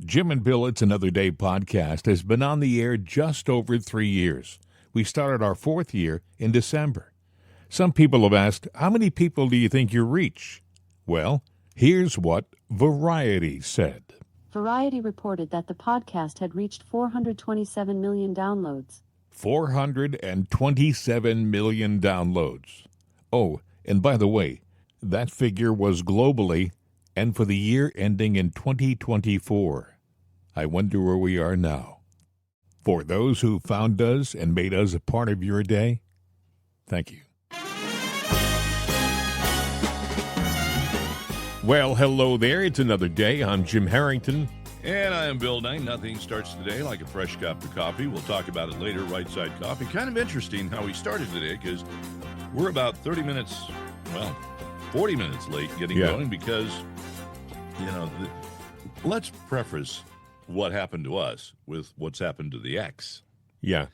Jim and Bill, It's Another Day podcast has been on the air just over 3 years. We started our 4th year in December. Some people have asked, how many people do you think you reach? Well, here's what Variety said. Variety reported that the podcast had reached 427 million downloads. 427 million downloads. Oh, and by the way, that figure was globally and for the year ending in 2024. I wonder where we are now. For those who found us and made us a part of your day, thank you. Well, hello there. It's another day. I'm Jim Harrington. And I am Bill Knight. Nothing starts today like a fresh cup of coffee. We'll talk about it later, Right Side Coffee. Kind of interesting how we started today because we're about 40 minutes late getting going because, let's preface what happened to us with what's happened to the X. Yeah.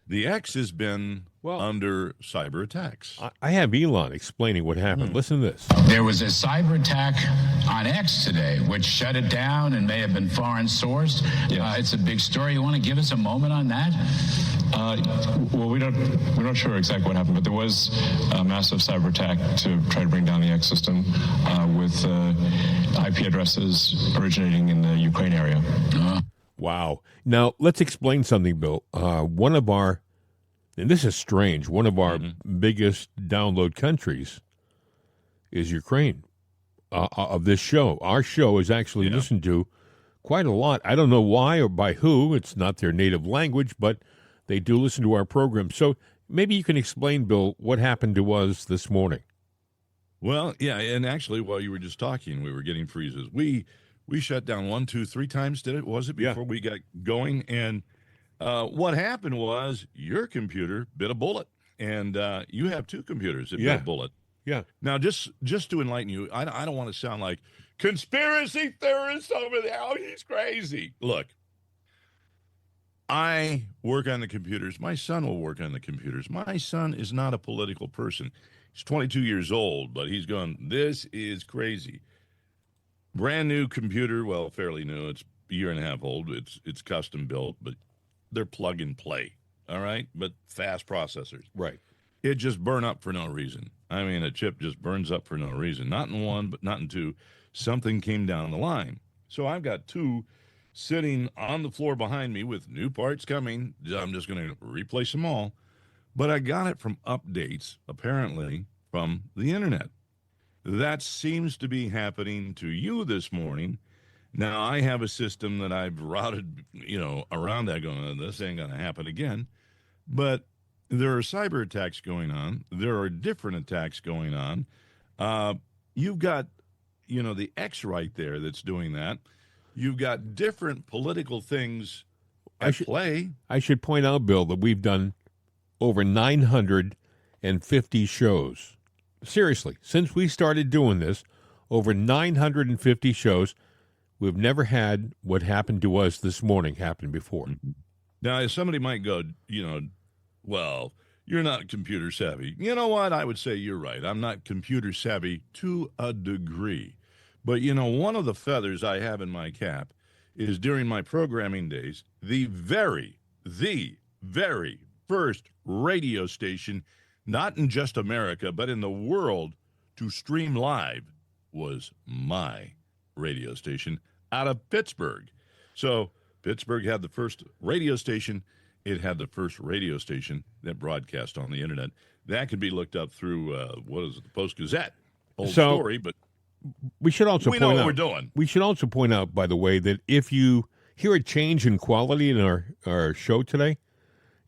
The X has been under cyber attacks. I have Elon explaining what happened. Listen to this. There was a cyber attack on X today, which shut it down and may have been foreign sourced. Yes. It's a big story. You want to give us a moment on that? Well, we're not sure exactly what happened, but there was a massive cyber attack to try to bring down the X system with IP addresses originating in the Ukraine area. Wow. Now, let's explain something, Bill. One of our biggest download countries is Ukraine of this show. Our show is actually listened to quite a lot. I don't know why or by who. It's not their native language, but they do listen to our program. So maybe you can explain, Bill, what happened to us this morning. Well, yeah, and actually, while you were just talking, we were getting freezes. We shut down 1, 2, 3 times, before we got going? And what happened was your computer bit a bullet, and you have 2 computers that bit a bullet. Yeah. Now, just to enlighten you, I don't want to sound like conspiracy theorists over there. Oh, he's crazy. Look, I work on the computers. My son will work on the computers. My son is not a political person. He's 22 years old, but he's going, this is crazy. Brand new computer, well, fairly new. It's a year and a half old. It's custom built, but they're plug and play, all right? But fast processors. Right. It just burn up for no reason. I mean, a chip just burns up for no reason. Not in 1, but not in 2. Something came down the line. So I've got 2 sitting on the floor behind me with new parts coming. I'm just going to replace them all. But I got it from updates, apparently, from the internet. That seems to be happening to you this morning. Now, I have a system that I've routed, around that going, this ain't going to happen again. But there are cyber attacks going on. There are different attacks going on. You've got, the X right there that's doing that. You've got different political things at play. I should point out, Bill, that we've done over 950 shows. Seriously, since we started doing this, over 950 shows. We've never had what happened to us this morning happen before. Now, somebody might go, well, you're not computer savvy. You know what? I would say you're right. I'm not computer savvy to a degree. But, one of the feathers I have in my cap is during my programming days, the very first radio station, not in just America, but in the world, to stream live was my radio station out of Pittsburgh. So Pittsburgh had the first radio station. It had the first radio station that broadcast on the internet. That could be looked up through, the Post-Gazette. Old story, but we should also know what we're doing. We should also point out, by the way, that if you hear a change in quality in our show today,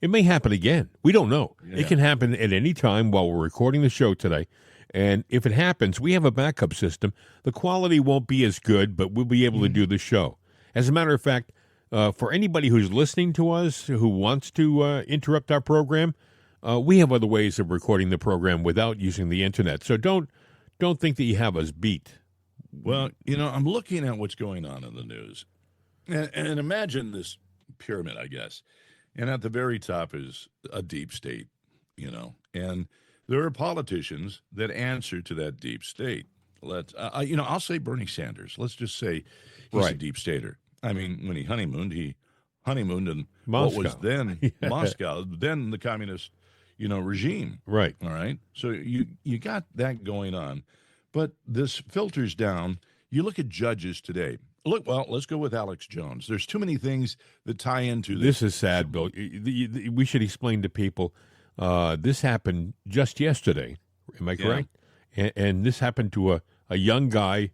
it may happen again. We don't know. Yeah. It can happen at any time while we're recording the show today. And if it happens, we have a backup system. The quality won't be as good, but we'll be able to do the show. As a matter of fact, for anybody who's listening to us who wants to interrupt our program, we have other ways of recording the program without using the internet. So don't think that you have us beat. Well, I'm looking at what's going on in the news. And imagine this pyramid, I guess. And at the very top is a deep state, and there are politicians that answer to that deep state. I'll say Bernie Sanders. Let's just say he's a deep stater. I mean, when he honeymooned in Moscow. what was then Moscow, then the communist, regime. Right. All right. So you got that going on. But this filters down. You look at judges today. Let's go with Alex Jones. There's too many things that tie into this. This is sad, Bill. We should explain to people. This happened just yesterday. Am I correct? And this happened to a young guy,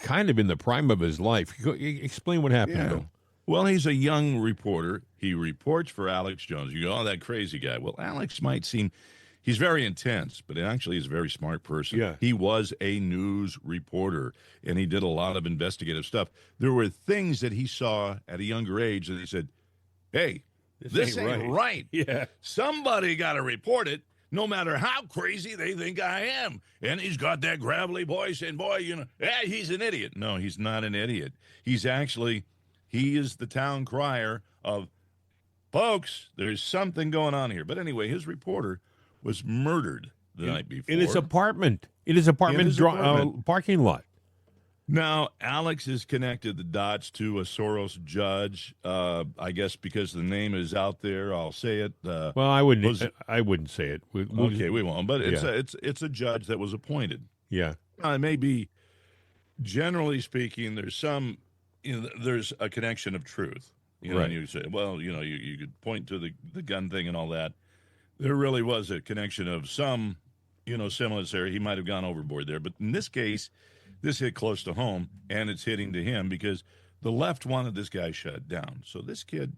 kind of in the prime of his life. Explain what happened, Bill. Well, he's a young reporter. He reports for Alex Jones. You go, oh, that crazy guy. Well, Alex might seem, he's very intense, but actually he's a very smart person. Yeah. He was a news reporter, and he did a lot of investigative stuff. There were things that he saw at a younger age that he said, hey, this ain't right. Yeah. Somebody got to report it, no matter how crazy they think I am. And he's got that gravelly voice, and boy, he's an idiot. No, he's not an idiot. He is the town crier of, folks, there's something going on here. But anyway, his reporter was murdered the night before. In his apartment. Parking lot. Now, Alex has connected the dots to a Soros judge. I guess because the name is out there, I'll say it. Well, I wouldn't say it. Okay, we won't. But it's a judge that was appointed. Yeah. It may be, generally speaking, there's a connection of truth. Right. And you say, well, you could point to the gun thing and all that. There really was a connection of some, semblance there. He might have gone overboard there. But in this case, this hit close to home, and it's hitting to him because the left wanted this guy shut down. So this kid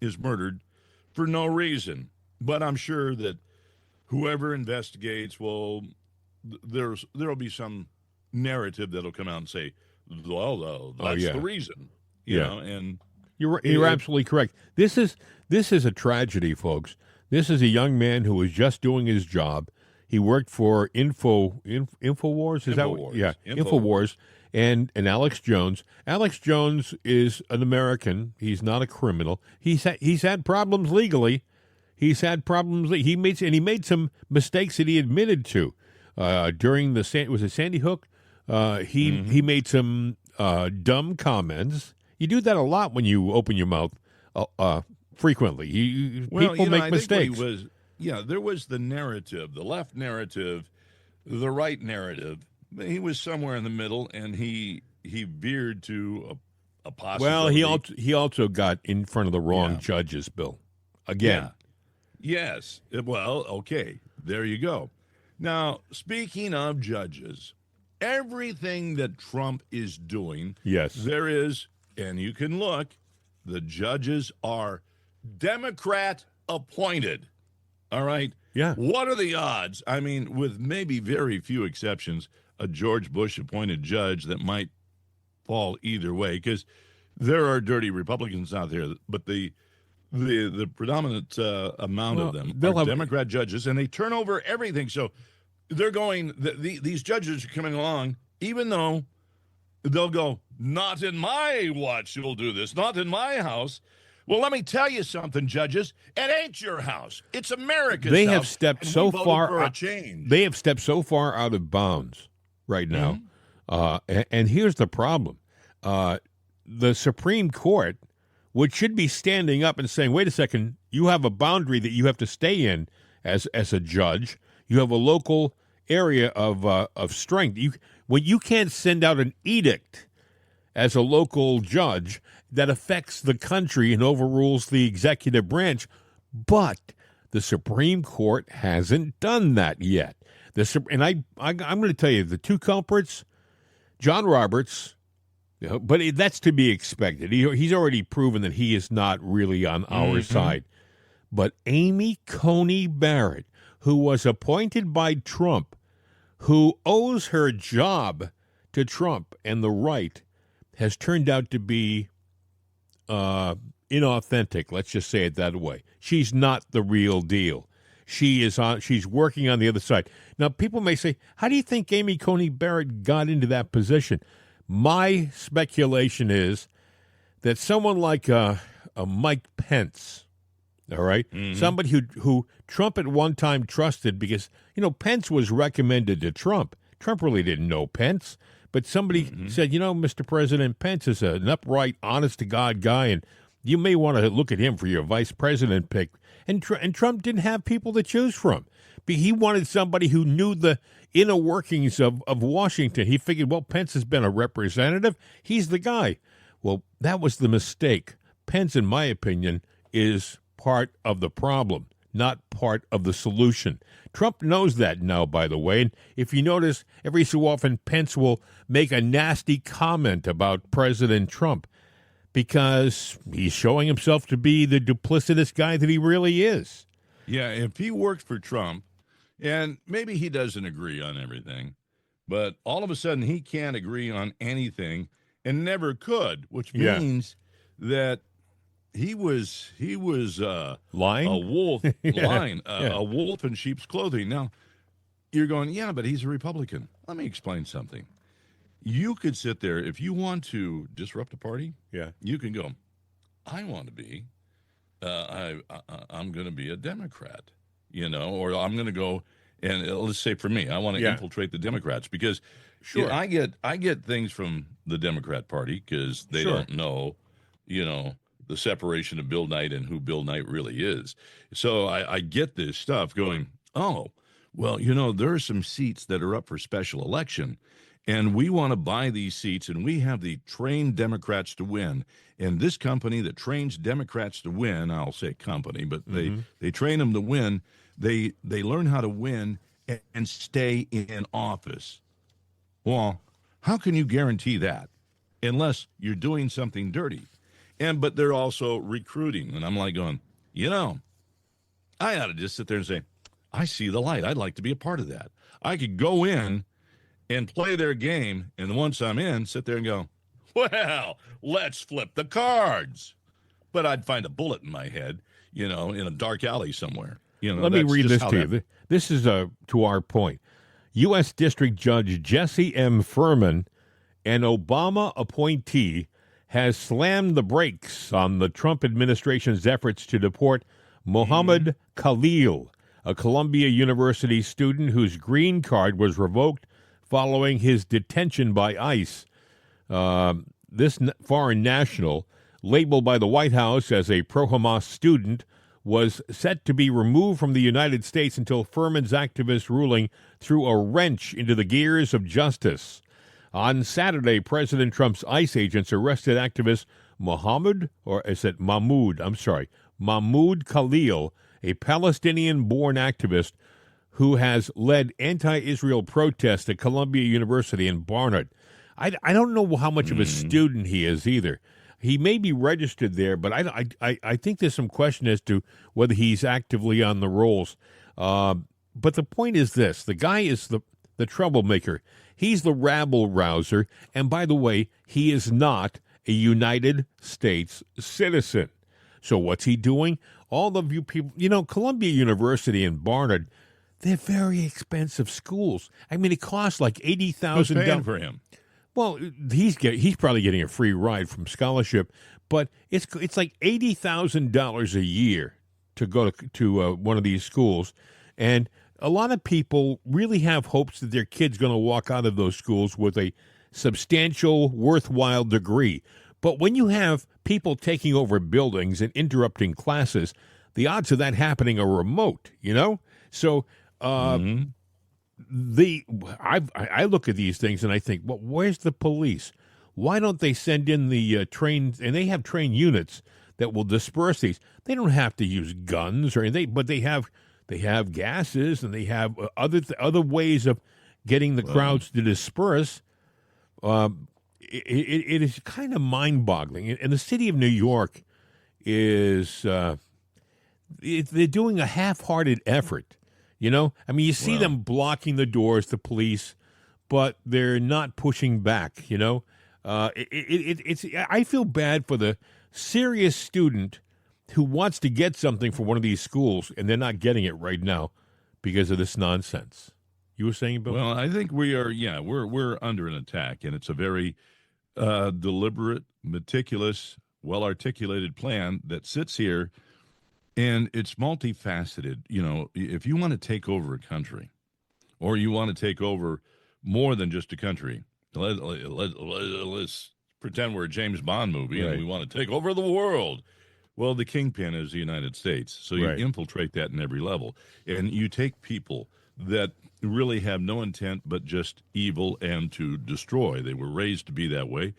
is murdered for no reason. But I'm sure that whoever investigates there'll be some narrative that'll come out and say, well, that's the reason. You know, and you're absolutely correct. This is a tragedy, folks. This is a young man who was just doing his job. He worked for Infowars. Is that what? Yeah, Infowars. And Alex Jones. Alex Jones is an American. He's not a criminal. He's had problems legally. He made some mistakes that he admitted to during the Sandy Hook. He made some dumb comments. You do that a lot when you open your mouth frequently. People make mistakes. There was the narrative, the left narrative, the right narrative. He was somewhere in the middle, and he veered to a possibility. Well, he also got in front of the wrong judges, Bill. Again. Yeah. Yes. Well, okay. There you go. Now, speaking of judges, everything that Trump is doing, there is, and you can look, the judges are Democrat appointed. All right? Yeah. What are the odds? I mean, with maybe very few exceptions, a George Bush appointed judge that might fall either way, because there are dirty Republicans out there, but the predominant amount of them are Democrat judges, and they turn over everything. So they're going, these judges are coming along, even though they'll go, not in my watch you'll do this, not in my house. Well, let me tell you something, judges. It ain't your house. It's America's house. They have stepped so far for a change. They have stepped so far out of bounds right now. And here's the problem. The Supreme Court, which should be standing up and saying, wait a second, you have a boundary that you have to stay in as a judge. You have a local area of strength. You can't send out an edict as a local judge that affects the country and overrules the executive branch, but the Supreme Court hasn't done that yet. And I'm going to tell you, the two culprits, John Roberts, but that's to be expected. He's already proven that he is not really on our side. But Amy Coney Barrett, who was appointed by Trump, who owes her job to Trump and the right, has turned out to be inauthentic. Let's just say it that way. She's not the real deal. She's working on the other side. Now, people may say, how do you think Amy Coney Barrett got into that position? My speculation is that someone like a Mike Pence, all right, somebody who Trump at one time trusted because, Pence was recommended to Trump. Trump really didn't know Pence. But somebody said, Mr. President, Pence is an upright, honest-to-God guy, and you may want to look at him for your vice president pick. And Trump didn't have people to choose from. But he wanted somebody who knew the inner workings of Washington. He figured, well, Pence has been a representative. He's the guy. Well, that was the mistake. Pence, in my opinion, is part of the problem, not part of the solution. Trump knows that now, by the way. And if you notice, every so often, Pence will make a nasty comment about President Trump because he's showing himself to be the duplicitous guy that he really is. Yeah, if he worked for Trump, and maybe he doesn't agree on everything, but all of a sudden he can't agree on anything and never could, which means that he was lying, a wolf, a wolf in sheep's clothing. Now, you're going, yeah, but he's a Republican. Let me explain something. You could sit there if you want to disrupt a party. Yeah, you can go. I want to be. I'm going to be a Democrat, or I'm going to go and let's say for me, I want to infiltrate the Democrats because I get things from the Democrat Party because they don't know, the separation of Bill Knight and who Bill Knight really is. So I get this stuff going, oh, well, there are some seats that are up for special election. And we want to buy these seats, and we have the trained Democrats to win. And this company that trains Democrats to win, I'll say company, but they train them to win. They learn how to win and stay in office. Well, how can you guarantee that unless you're doing something dirty? But they're also recruiting. And I'm like going, I ought to just sit there and say, I see the light. I'd like to be a part of that. I could go in and play their game, and once I'm in, sit there and go, well, let's flip the cards. But I'd find a bullet in my head, in a dark alley somewhere. Let me read this to you. This is to our point. U.S. District Judge Jesse M. Furman, an Obama appointee, has slammed the brakes on the Trump administration's efforts to deport Mohammed Khalil, a Columbia University student whose green card was revoked following his detention by ICE. This foreign national, labeled by the White House as a pro-Hamas student, was set to be removed from the United States until Furman's activist ruling threw a wrench into the gears of justice. On Saturday, President Trump's ICE agents arrested activist Mahmoud Khalil, a Palestinian-born activist who has led anti-Israel protests at Columbia University in Barnard. I don't know how much of a student he is either. He may be registered there, but I think there's some question as to whether he's actively on the rolls. But the point is this. The guy is the troublemaker. He's the rabble-rouser. And by the way, he is not a United States citizen. So what's he doing? All of you people, Columbia University and Barnard, they're very expensive schools. I mean, it costs like $80,000. Who's paying for him? Well, he's probably getting a free ride from scholarship, but it's like $80,000 a year to go to one of these schools, and a lot of people really have hopes that their kid's going to walk out of those schools with a substantial, worthwhile degree. But when you have people taking over buildings and interrupting classes, the odds of that happening are remote. So. I look at these things and I think, well, where's the police? Why don't they send in the trains? And they have trained units that will disperse these. They don't have to use guns or anything, but they have gases and they have other ways of getting the crowds to disperse. It is kind of mind-boggling. And the city of New York is they're doing a half-hearted effort. You see them blocking the doors, the police, but they're not pushing back. I feel bad for the serious student who wants to get something from one of these schools, and they're not getting it right now because of this nonsense. You were saying, Bill? Well, I think we are. Yeah, we're under an attack, and it's a very deliberate, meticulous, well-articulated plan that sits here. And it's multifaceted. If you want to take over a country or you want to take over more than just a country, let's pretend we're a James Bond movie Right. and we want to take over the world. Well, the kingpin is the United States, so you Right. infiltrate that in every level, and you take people that really have no intent but just evil and to destroy. They were raised to be that way.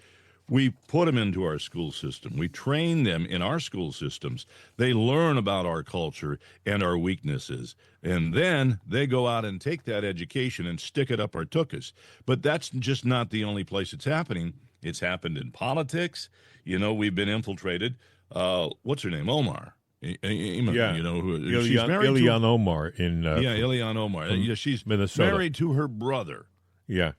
We put them into our school system. We train them in our school systems. They learn about our culture and our weaknesses. And then they go out and take that education and stick it up our tuchus. But that's just not the only place it's happening. It's happened in politics. You know, we've been infiltrated. What's her name? Omar. Iman, Yeah. you know, she's married Ilhan Omar in Ilhan Omar. from Yeah, she's Minnesota. married to her brother. Yeah.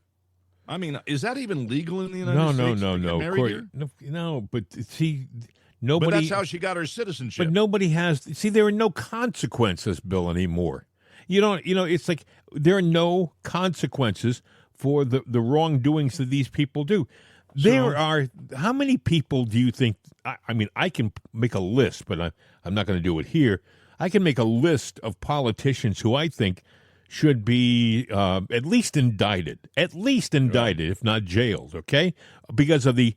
I mean, is that even legal in the United No, States? no, to get no, no. married Court, here? no, but see, But nobody. that's how she got her citizenship. But nobody has. See, there are no consequences, Bill, anymore. You don't. You know, it's like there are no consequences for the wrongdoings that these people do. There are. How many people do you think? I mean, I can make a list, but I'm not going to do it here. I can make a list of politicians who I think should be at least indicted, if not jailed, okay? Because of the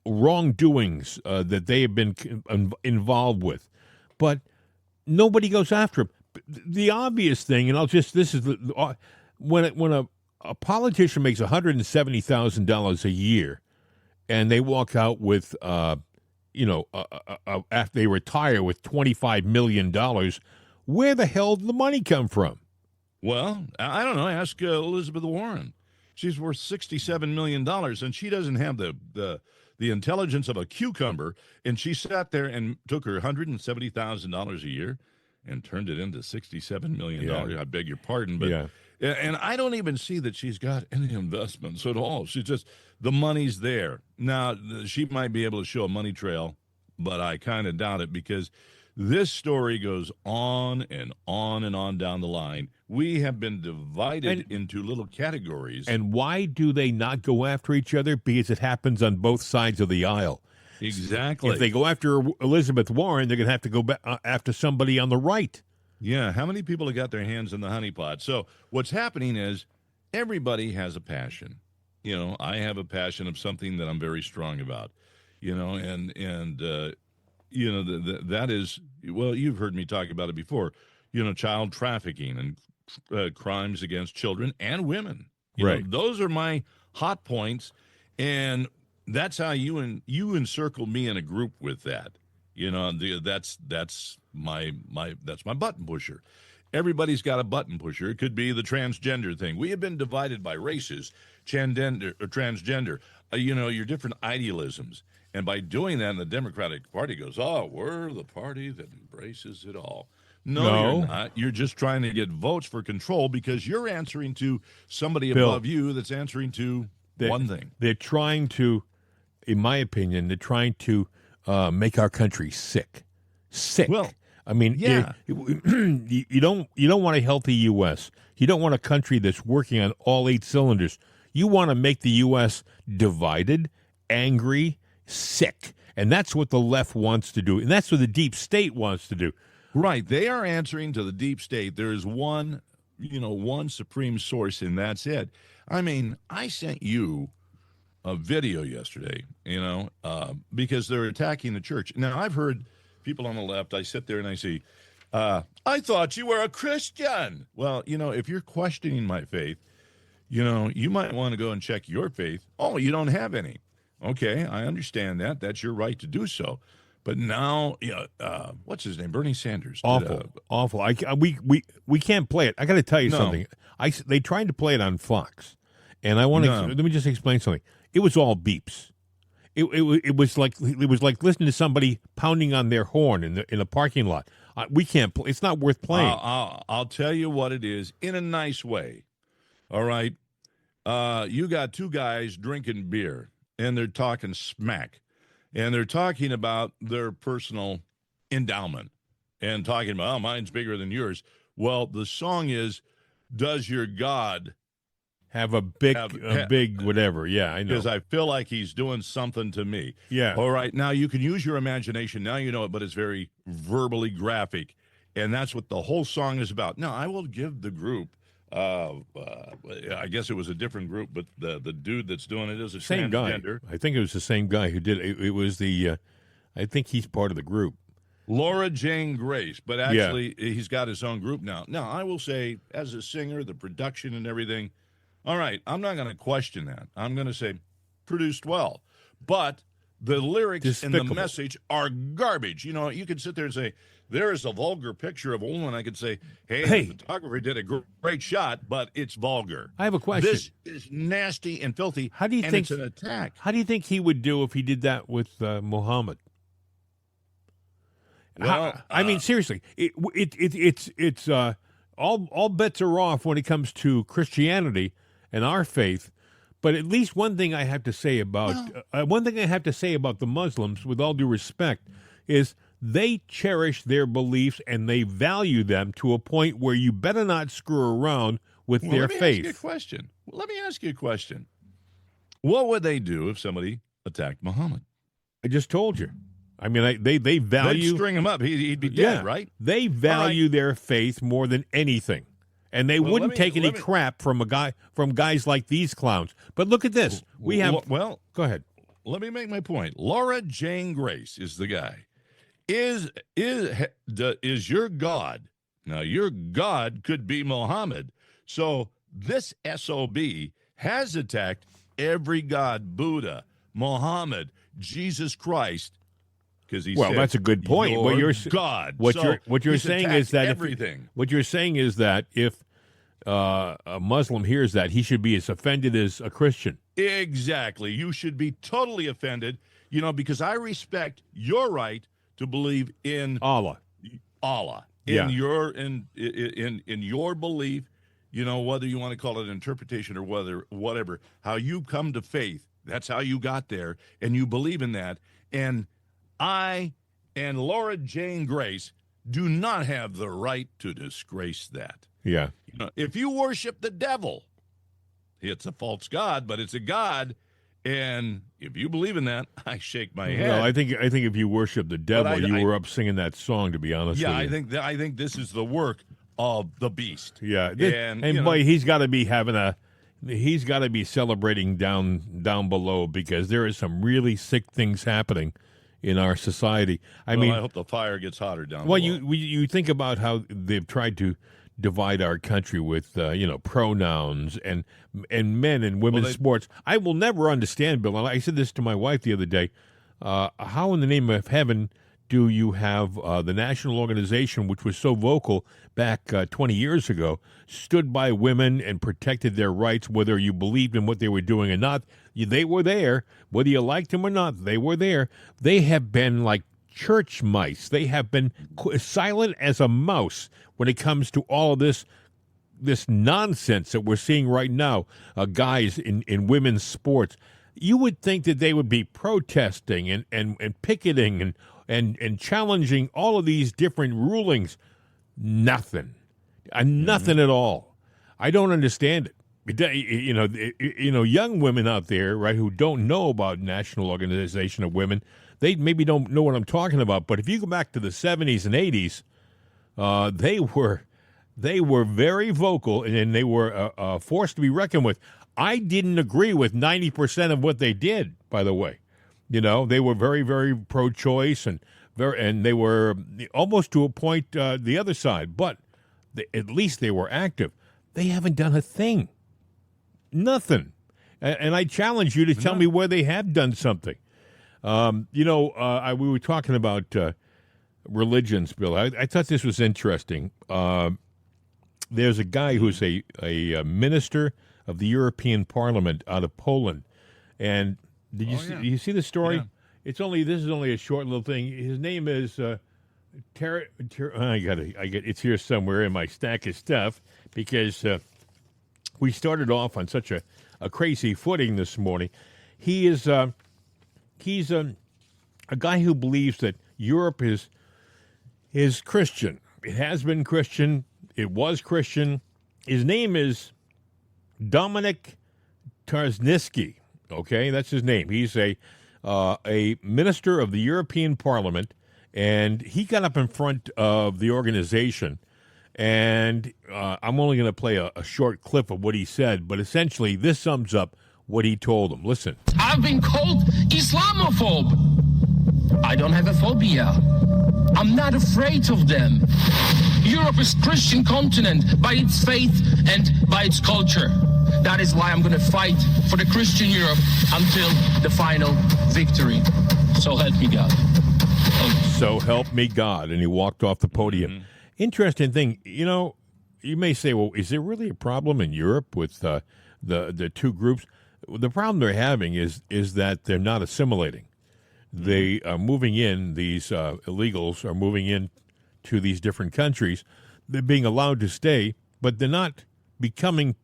wrongdoings that they have been involved with. But nobody goes after them. The obvious thing, and when a politician makes $170,000 a year, and they walk out with, after they retire with $25 million, where the hell did the money come from? Well, I don't know. Ask Elizabeth Warren. She's worth $67 million, and she doesn't have the intelligence of a cucumber. And she sat there and took her $170,000 a year and turned it into $67 million. Yeah. I beg your pardon, but Yeah. And I don't even see that she's got any investments at all. She's just, the money's there. Now, she might be able to show a money trail, but I kind of doubt it, because this story goes on and on and on down the line. We have been divided into little categories. And why do they not go after each other? Because it happens on both sides of the aisle. Exactly. If they go after Elizabeth Warren, they're going to have to go back after somebody on the right. Yeah, how many people have got their hands in the honeypot? So what's happening is everybody has a passion. You know, I have a passion of something that I'm very strong about. You know, that is, well, you've heard me talk about it before. You know, child trafficking and crimes against children and women. You know, those are my hot points, and that's how you encircle me in a group with that. You know, that's my button pusher. Everybody's got a button pusher. It could be the transgender thing. We have been divided by races, transgender, your different idealisms. And by doing that, the Democratic Party goes, oh, we're the party that embraces it all. No, you're not. You're just trying to get votes for control because you're answering to somebody above you that's answering to one thing. They're trying to, in my opinion, make our country sick. Well, I mean, you don't want a healthy U.S. You don't want a country that's working on all 8 cylinders. You want to make the U.S. divided, angry, sick. And that's what the left wants to do. And that's what the deep state wants to do. Right. They are answering to the deep state. There is one supreme source, and that's it. I mean, I sent you a video yesterday, because they're attacking the church. Now, I've heard people on the left, I sit there and I say, I thought you were a Christian. Well, if you're questioning my faith, you might want to go and check your faith. Oh, you don't have any. Okay, I understand that. That's your right to do so. But now, what's his name? Bernie Sanders. Awful. We can't play it. I got to tell you something. They tried to play it on Fox, and I want to let me just explain something. It was all beeps. It was like listening to somebody pounding on their horn in a parking lot. We can't play. It's not worth playing. I'll tell you what it is in a nice way. All right, you got 2 guys drinking beer, and they're talking smack. And they're talking about their personal endowment and talking about, oh, mine's bigger than yours. Well, the song is, does your God have a big whatever? Yeah, I know. Because I feel like he's doing something to me. Yeah. All right. Now, you can use your imagination. Now you know it, but it's very verbally graphic. And that's what the whole song is about. Now, I will give the group I guess it was a different group, but the dude that's doing it is a Same guy. transgender. I think it was the same guy who did it. It was the. I think he's part of the group. Laura Jane Grace, but actually he's got his own group now. Now, I will say, as a singer, the production and everything, all right, I'm not going to question that. I'm going to say produced well. But the lyrics Despicable. and the message are garbage. You know, you could sit there and say, there is a vulgar picture of a woman. I could say, hey, the photographer did a great shot, but it's vulgar. I have a question. This is nasty and filthy. How do you and think it's an attack? How do you think he would do if he did that with Muhammad? Well, I mean, seriously, it's all bets are off when it comes to Christianity and our faith. But at least one thing I have to say about the Muslims, with all due respect, is they cherish their beliefs and they value them to a point where you better not screw around with their faith. Let me ask you a question. What would they do if somebody attacked Muhammad? I just told you. I mean, they value. They'd string him up. He'd be dead, right? They value their faith more than anything, and they wouldn't take any crap from guys like these clowns. But look at this. We have. Well, go ahead. Let me make my point. Laura Jane Grace is the guy. Is your God? Now, your God could be Muhammad. So this SOB has attacked every god: Buddha, Muhammad, Jesus Christ. Well, that's a good point. What you're saying is that everything. What you're saying is that if a Muslim hears that, he should be as offended as a Christian. Exactly. You should be totally offended, because I respect your right to believe in Allah. In your belief, whether you want to call it interpretation or whatever, how you come to faith, that's how you got there, and you believe in that. And I and Laura Jane Grace do not have the right to disgrace that. Yeah. If you worship the devil, it's a false god, but it's a god. And if you believe in that, I shake my head. Well, I think if you worship the devil, you were up singing that song. To be honest, with you. I think this is the work of the beast. Yeah, and boy, he's got to be celebrating down below, because there is some really sick things happening in our society. I hope the fire gets hotter down below. You think about how they've tried to divide our country with pronouns and men and women's sports. I will never understand, Bill. And I said this to my wife the other day. How in the name of heaven do you have the national organization, which was so vocal back 20 years ago, stood by women and protected their rights, whether you believed in what they were doing or not? They were there. Whether you liked them or not, they were there. They have been like church mice. They have been silent as a mouse when it comes to all of this nonsense that we're seeing right now, guys in women's sports. You would think that they would be protesting and picketing and challenging all of these different rulings. Nothing. Nothing at all. I don't understand it. Young women out there, right, who don't know about National Organization of Women, they maybe don't know what I'm talking about. But if you go back to the 70s and 80s, they were very vocal, and they were a force to be reckoned with. I didn't agree with 90% of what they did, by the way. They were very, very pro-choice, and they were almost to a point the other side. But at least they were active. They haven't done a thing. Nothing. And I challenge you to tell me where they have done something. We were talking about religions, Bill. I thought this was interesting. There's a guy who's a minister of the European Parliament out of Poland. And did you see the story? Yeah. This is only a short little thing. His name is it's here somewhere in my stack of stuff, because we started off on such a crazy footing this morning. He's a guy who believes that Europe is Christian. It has been Christian. It was Christian. His name is Dominic Tarzynski. Okay, that's his name. He's a minister of the European Parliament, and he got up in front of the organization And I'm only going to play a short clip of what he said, but essentially this sums up what he told them. Listen. I've been called Islamophobe. I don't have a phobia. I'm not afraid of them. Europe is Christian continent by its faith and by its culture. That is why I'm going to fight for the Christian Europe until the final victory. So help me God. So help me God. And he walked off the podium. Mm-hmm. Interesting thing, you may say, well, is there really a problem in Europe with the two groups? The problem they're having is that they're not assimilating. They are moving in, these illegals are moving in to these different countries. They're being allowed to stay, but they're not becoming,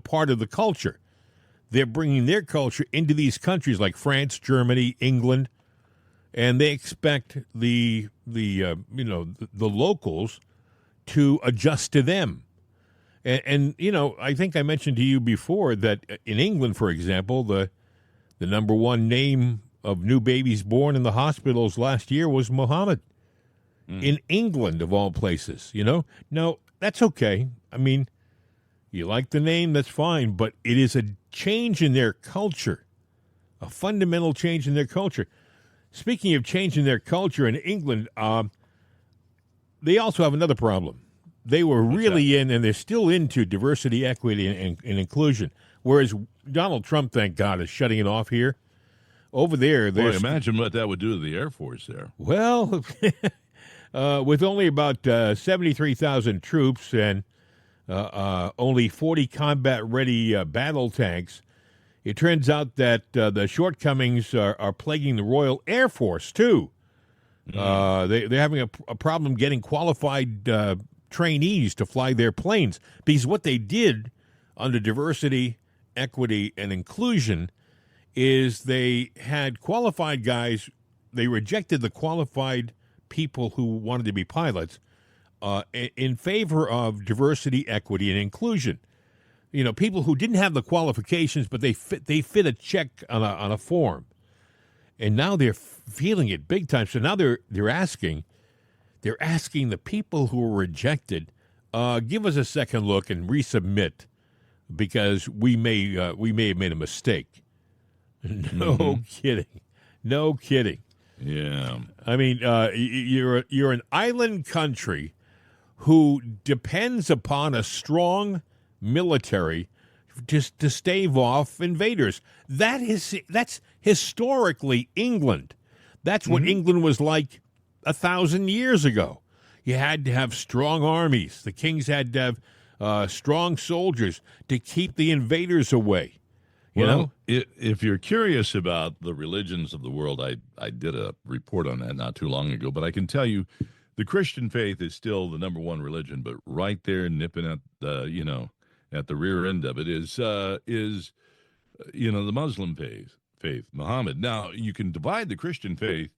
part of the culture. They're bringing their culture into these countries like France, Germany, England, and they expect the locals to adjust to them. And I think I mentioned to you before that in England, for example, the number one name of new babies born in the hospitals last year was Muhammad. In England, of all places, Now, that's okay. I mean, you like the name, that's fine, but it is a change in their culture, a fundamental change in their culture. Speaking of changing their culture in England, they also have another problem. They were really in, and they're still into diversity, equity, and inclusion, whereas Donald Trump, thank God, is shutting it off here. Over there, imagine what that would do to the Air Force there. Well, with only about 73,000 troops and only 40 combat-ready battle tanks, it turns out that the shortcomings are plaguing the Royal Air Force, too. They're having a problem getting qualified trainees to fly their planes, because what they did under diversity, equity, and inclusion is they had qualified guys. They rejected the qualified people who wanted to be pilots in favor of diversity, equity, and inclusion. People who didn't have the qualifications, but they fit a check on a form, and now they're feeling it big time. So now they're asking the people who were rejected, give us a second look and resubmit, because we may have made a mistake. No kidding. Yeah. I mean, you're an island country who depends upon a strong military just to stave off invaders. That's historically England. That's what England was like 1,000 years ago. You had to have strong armies. The kings had to have strong soldiers to keep the invaders away. If you're curious about the religions of the world, I did a report on that not too long ago, but I can tell you the Christian faith is still the number one religion, but right there nipping at the, at the rear end of it is the Muslim faith, Muhammad. Now, you can divide the Christian faith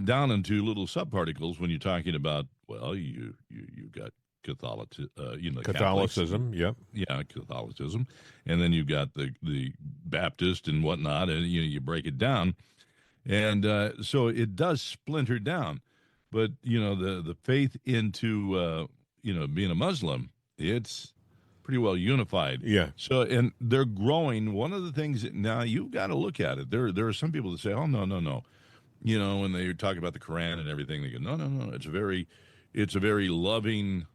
down into little subparticles when you're talking about, well, you got Catholicism, Catholicism, yep. Yeah, Catholicism. And then you've got the Baptist and whatnot, and you break it down. And so it does splinter down. But, the faith into, being a Muslim, it's pretty well unified. Yeah. So, and they're growing. One of the things that now you've got to look at it. There are some people that say, oh, no. When they talk about the Quran and everything, they go, no. It's a very loving,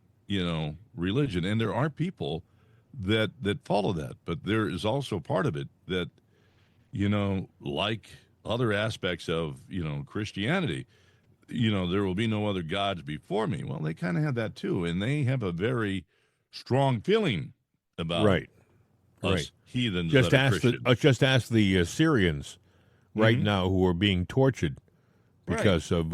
religion. And there are people that follow that. But there is also part of it that, like other aspects of, Christianity, there will be no other gods before me. Well, they kind of have that too. And they have a very strong feeling about us heathens. Just ask the Syrians right now who are being tortured because of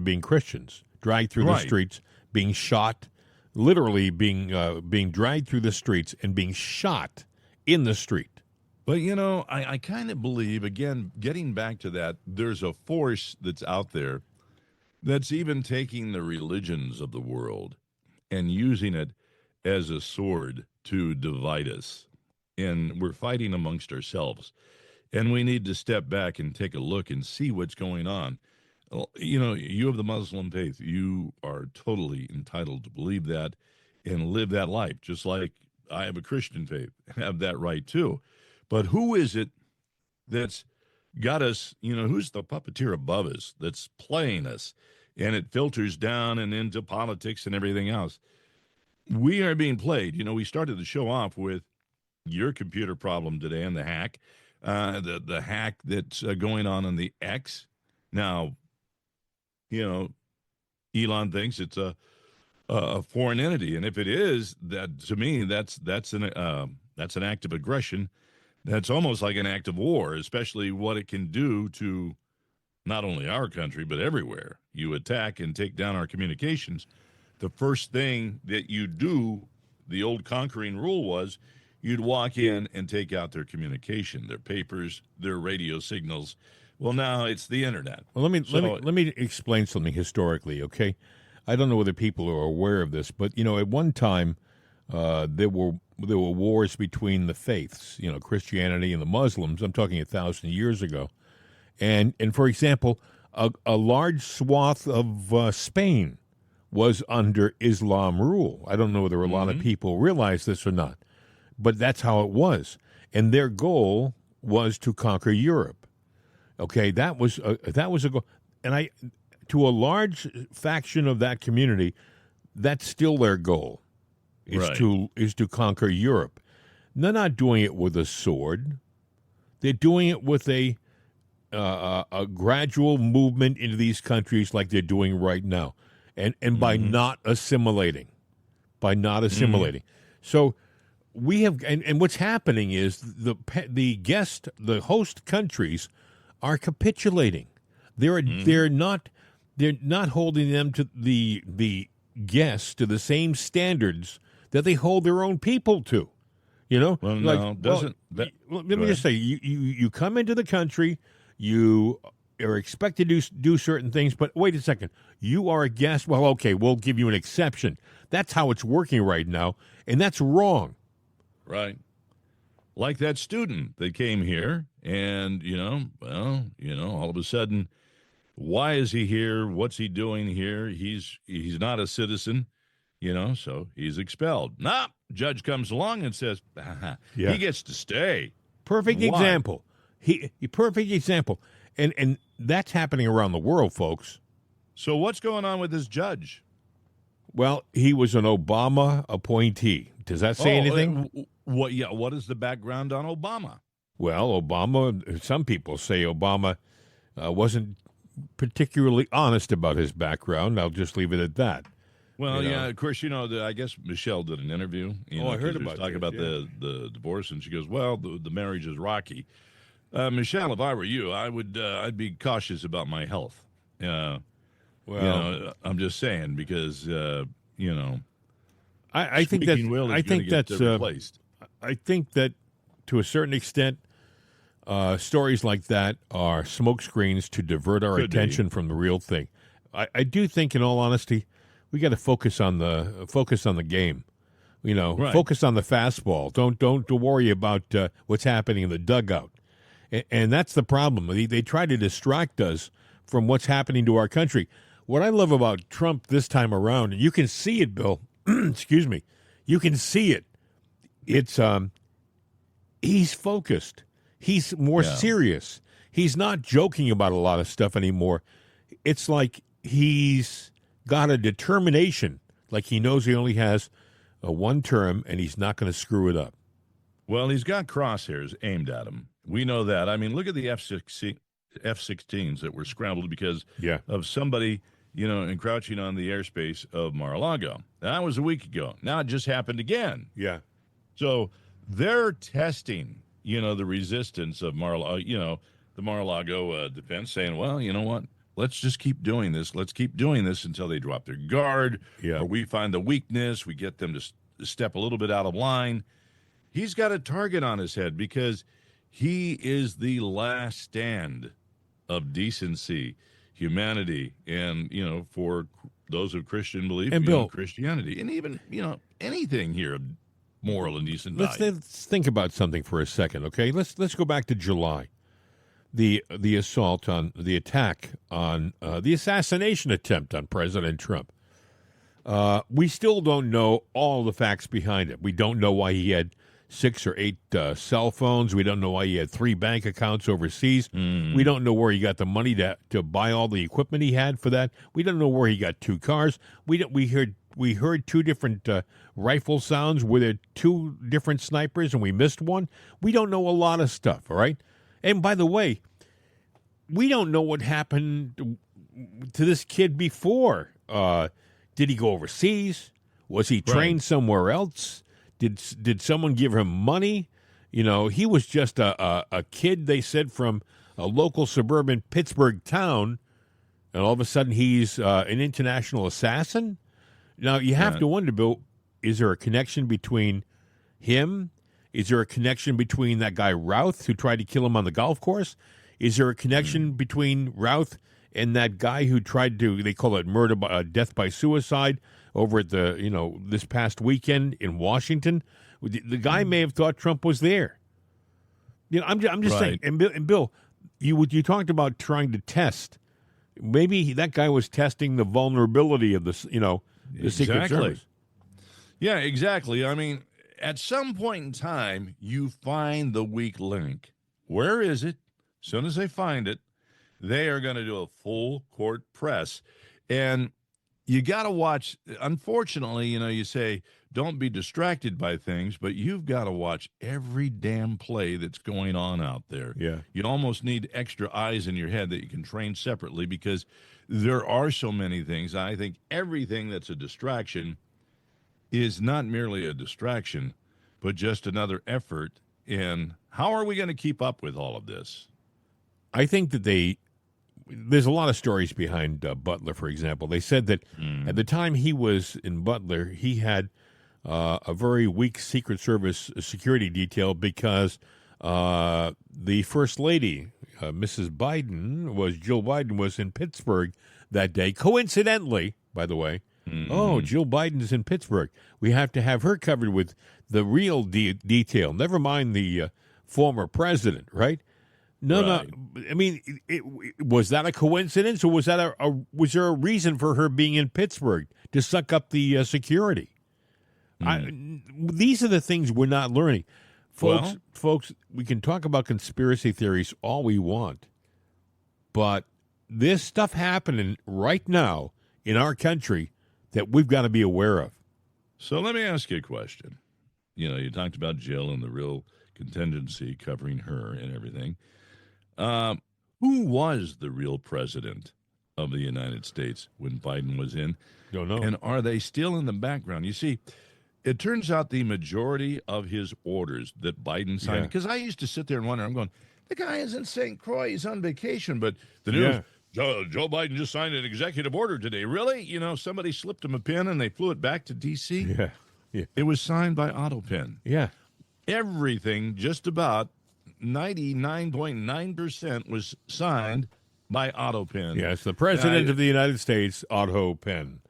being Christians, dragged through the streets, being shot, literally being dragged through the streets and being shot in the street. But, I kind of believe, again, getting back to that, there's a force that's out there that's even taking the religions of the world and using it as a sword to divide us. And we're fighting amongst ourselves. And we need to step back and take a look and see what's going on. Well, you know, you have the Muslim faith. You are totally entitled to believe that and live that life, just like I have a Christian faith and have that right too. But who is it that's got us, you know, who's the puppeteer above us that's playing us? And it filters down and into politics and everything else. We are being played. You know, we started the show off with your computer problem today and the hack, the hack that's going on in the X. Now, you know, Elon thinks it's a foreign entity, and if it is, that to me, that's an act of aggression. That's almost like an act of war, especially what it can do to not only our country but everywhere. You attack and take down our communications. The first thing that you do, the old conquering rule was, you'd walk in and take out their communication, their papers, their radio signals. Well, now it's the internet. Well, let me explain something historically, okay? I don't know whether people are aware of this, but you know, at one time, there were wars between the faiths, you know, Christianity and the Muslims. I'm talking 1,000 years ago, and for example, a large swath of Spain was under Islam rule. I don't know whether a lot of people realize this or not, but that's how it was, and their goal was to conquer Europe. Okay, that was a goal, and to a large faction of that community, that's still their goal, is to conquer Europe. They're not doing it with a sword; they're doing it with a gradual movement into these countries, like they're doing right now, and by not assimilating, So we have, and what's happening is the host countries are capitulating. They're not holding them to the guests to the same standards that they hold their own people to. You know, well, like, no, doesn't. Let me just say, you come into the country, you are expected to do certain things, but wait a second, you are a guest. Well, okay, we'll give you an exception. That's how it's working right now, and that's wrong. Right. Like that student that came here, and, all of a sudden, why is he here? What's he doing here? He's not a citizen, so he's expelled. Nah, judge comes along and says, he gets to stay. Perfect example. Perfect example. And that's happening around the world, folks. So what's going on with this judge? Well, he was an Obama appointee. Does that say anything? What is the background on Obama? Well, Obama, some people say Obama wasn't particularly honest about his background. I'll just leave it at that. Well, of course, I guess Michelle did an interview. I heard about talking this, about the divorce, and she goes, well, the marriage is rocky. Michelle, if I were you, I'd be cautious about my health. I'm just saying, because, I think that's replaced. I think that to a certain extent, stories like that are smokescreens to divert our attention from the real thing. I do think, in all honesty, we got to focus on the game. Focus on the fastball. Don't worry about what's happening in the dugout. And that's the problem. They try to distract us from what's happening to our country. What I love about Trump this time around, and you can see it, Bill. Excuse me. You can see it. It's he's focused. He's more serious. He's not joking about a lot of stuff anymore. It's like he's got a determination, like he knows he only has one term and he's not going to screw it up. Well, he's got crosshairs aimed at him. We know that. I mean, look at the F-16s that were scrambled because of somebody, encroaching on the airspace of Mar-a-Lago. That was a week ago. Now it just happened again. Yeah. So they're testing, the resistance of the Mar-a-Lago defense, saying, well, you know what? Let's just keep doing this. Let's keep doing this until they drop their guard, or we find the weakness. We get them to step a little bit out of line. He's got a target on his head because he is the last stand of decency, humanity, and, for those of Christian belief, and Bill, Christianity, and even, anything here of moral and decent value. Let's think about something for a second, okay? Let's go back to July. the assault on the attack on the assassination attempt on President Trump. We still don't know all the facts behind it. We don't know why he had 6 or 8 cell phones. We don't know why he had 3 bank accounts overseas. We don't know where he got the money to buy all the equipment he had for that. We don't know where he got 2 cars. We heard 2 different rifle sounds with 2 different snipers, and we missed one. We don't know a lot of stuff, all right? And by the way, we don't know what happened to this kid before. Did he go overseas? Was he trained somewhere else? Did someone give him money? You know, he was just a kid, they said, from a local suburban Pittsburgh town, and all of a sudden he's an international assassin? Now, you have to wonder, Bill, is there a connection between him? Is there a connection between that guy Routh who tried to kill him on the golf course? Is there a connection between Routh and that guy who tried to, they call it murder by death by suicide, over at this past weekend in Washington? The guy may have thought Trump was there. You know, I'm just saying. And Bill, you talked about trying to test. Maybe that guy was testing the vulnerability of the Secret Service. Yeah, exactly. I mean, at some point in time, you find the weak link. Where is it? As soon as they find it, they are going to do a full court press. And you got to watch. Unfortunately, you say don't be distracted by things, but you've got to watch every damn play that's going on out there. Yeah. You almost need extra eyes in your head that you can train separately, because there are so many things. I think everything that's a distraction is not merely a distraction, but just another effort in how are we going to keep up with all of this? I think that there's a lot of stories behind Butler, for example. They said that at the time he was in Butler, he had a very weak Secret Service security detail because the First Lady, Mrs. Biden, Jill Biden, was in Pittsburgh that day. Coincidentally, by the way, Jill Biden's in Pittsburgh. We have to have her covered with the real detail. Never mind the former president, right? No. I mean, was that a coincidence, or was that was there a reason for her being in Pittsburgh to suck up the security? These are the things we're not learning, folks. We can talk about conspiracy theories all we want, but this stuff happening right now in our country that we've got to be aware of. So let me ask you a question. You talked about Jill and the real contingency covering her and everything. Who was the real president of the United States when Biden was in? Don't know. And are they still in the background? You see, it turns out the majority of his orders that Biden signed, because I used to sit there and wonder, I'm going, the guy is in St. Croix, he's on vacation, but the news, Joe Biden just signed an executive order today. Really? Somebody slipped him a pen and they flew it back to D.C.? Yeah. It was signed by Otto Pen. Yeah. Everything, just about 99.9% was signed by Otto Pen. Yes, the president of the United States, Otto Pen.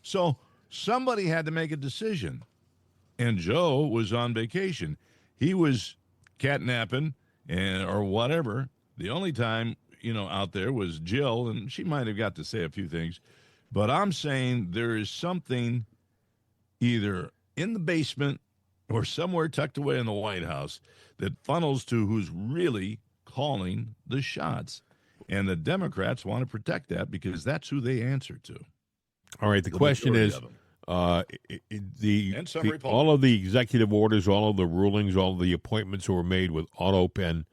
So somebody had to make a decision, and Joe was on vacation. He was catnapping or whatever. The only time out there was Jill, and she might have got to say a few things. But I'm saying there is something either in the basement or somewhere tucked away in the White House that funnels to who's really calling the shots. And the Democrats want to protect that because that's who they answer to. All right, the question is, all of the executive orders, all of the rulings, all of the appointments that were made with Otto Pen,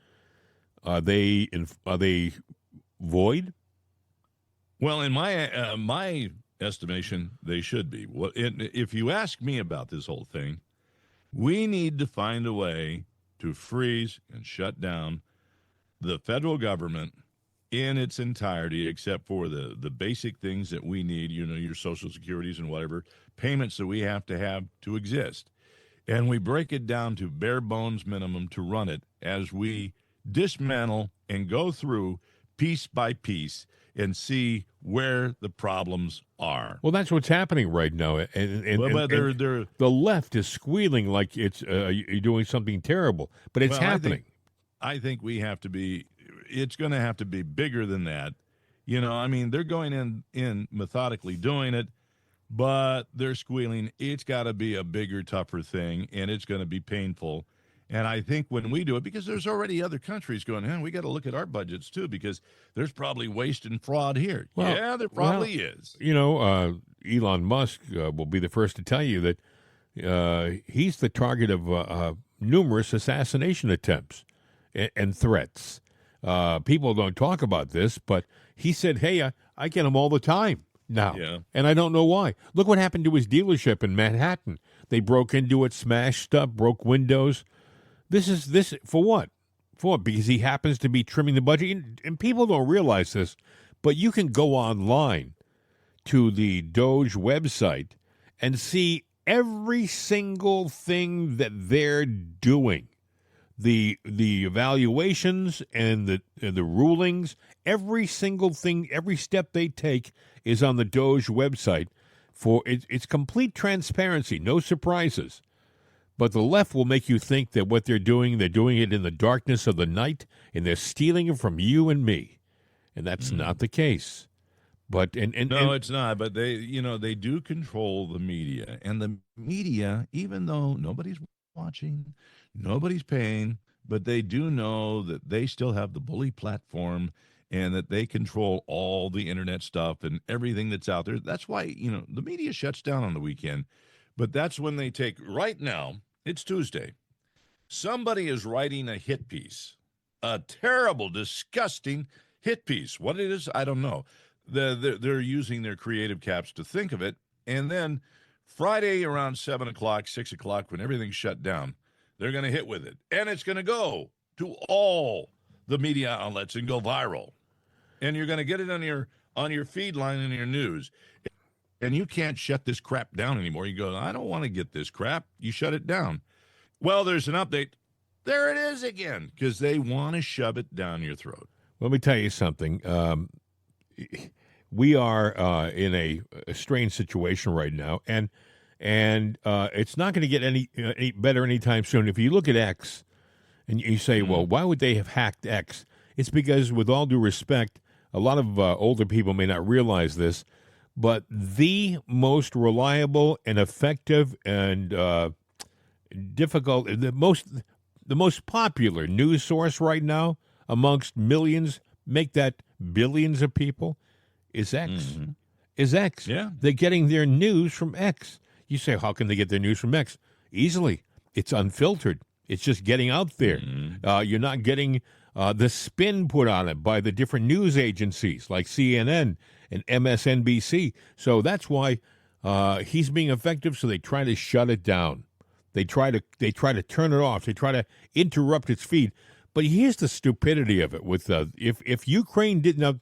are they void? Well, in my estimation, they should be. If you ask me about this whole thing, we need to find a way to freeze and shut down the federal government in its entirety, except for the basic things that we need, your Social Securities and whatever, payments that we have to exist. And we break it down to bare bones minimum to run it as we dismantle and go through piece by piece and see where the problems are. Well, that's what's happening right now. And the left is squealing like it's you're doing something terrible, but it's happening. I think we have to be. It's going to have to be bigger than that. I mean, they're going in methodically doing it, but they're squealing. It's got to be a bigger, tougher thing, and it's going to be painful. And I think when we do it, because there's already other countries going, we got to look at our budgets too, because there's probably waste and fraud here. Well, yeah, there probably is. Elon Musk will be the first to tell you that he's the target of numerous assassination attempts and threats. People don't talk about this, but he said, hey, I get them all the time now, and I don't know why. Look what happened to his dealership in Manhattan. They broke into it, smashed stuff, broke windows. This for what? For what? Because he happens to be trimming the budget. And people don't realize this, but you can go online to the Doge website and see every single thing that they're doing. The evaluations and the rulings, every single thing, every step they take is on the Doge website. It's complete transparency, no surprises. But the left will make you think that what they're doing it in the darkness of the night, and they're stealing it from you and me, and that's not the case. But it's not. But they do control the media, and the media, even though nobody's watching, nobody's paying, but they do know that they still have the bully platform, and that they control all the internet stuff and everything that's out there. That's why the media shuts down on the weekend. But that's when they take, right now, it's Tuesday. Somebody is writing a hit piece, a terrible, disgusting hit piece. What it is, I don't know. They're using their creative caps to think of it. And then Friday around 7 o'clock, 6 o'clock, when everything's shut down, they're going to hit with it. And it's going to go to all the media outlets and go viral. And you're going to get it on your feed line in your news. And you can't shut this crap down anymore. You go, I don't want to get this crap. You shut it down. Well, there's an update. There it is again, because they want to shove it down your throat. Let me tell you something. We are in a strange situation right now, and it's not going to get any better anytime soon. If you look at X, and you say, well, why would they have hacked X? It's because, with all due respect, a lot of older people may not realize this, but the most reliable and effective and the most popular news source right now amongst millions, make that billions of people, is X. Mm-hmm. Is X. Yeah. They're getting their news from X. You say, how can they get their news from X? Easily. It's unfiltered. It's just getting out there. Mm-hmm. You're not getting the spin put on it by the different news agencies like CNN and MSNBC. So that's why he's being effective. So they try to shut it down. They try to turn it off. They try to interrupt its feed. But here's the stupidity of it. With if Ukraine didn't,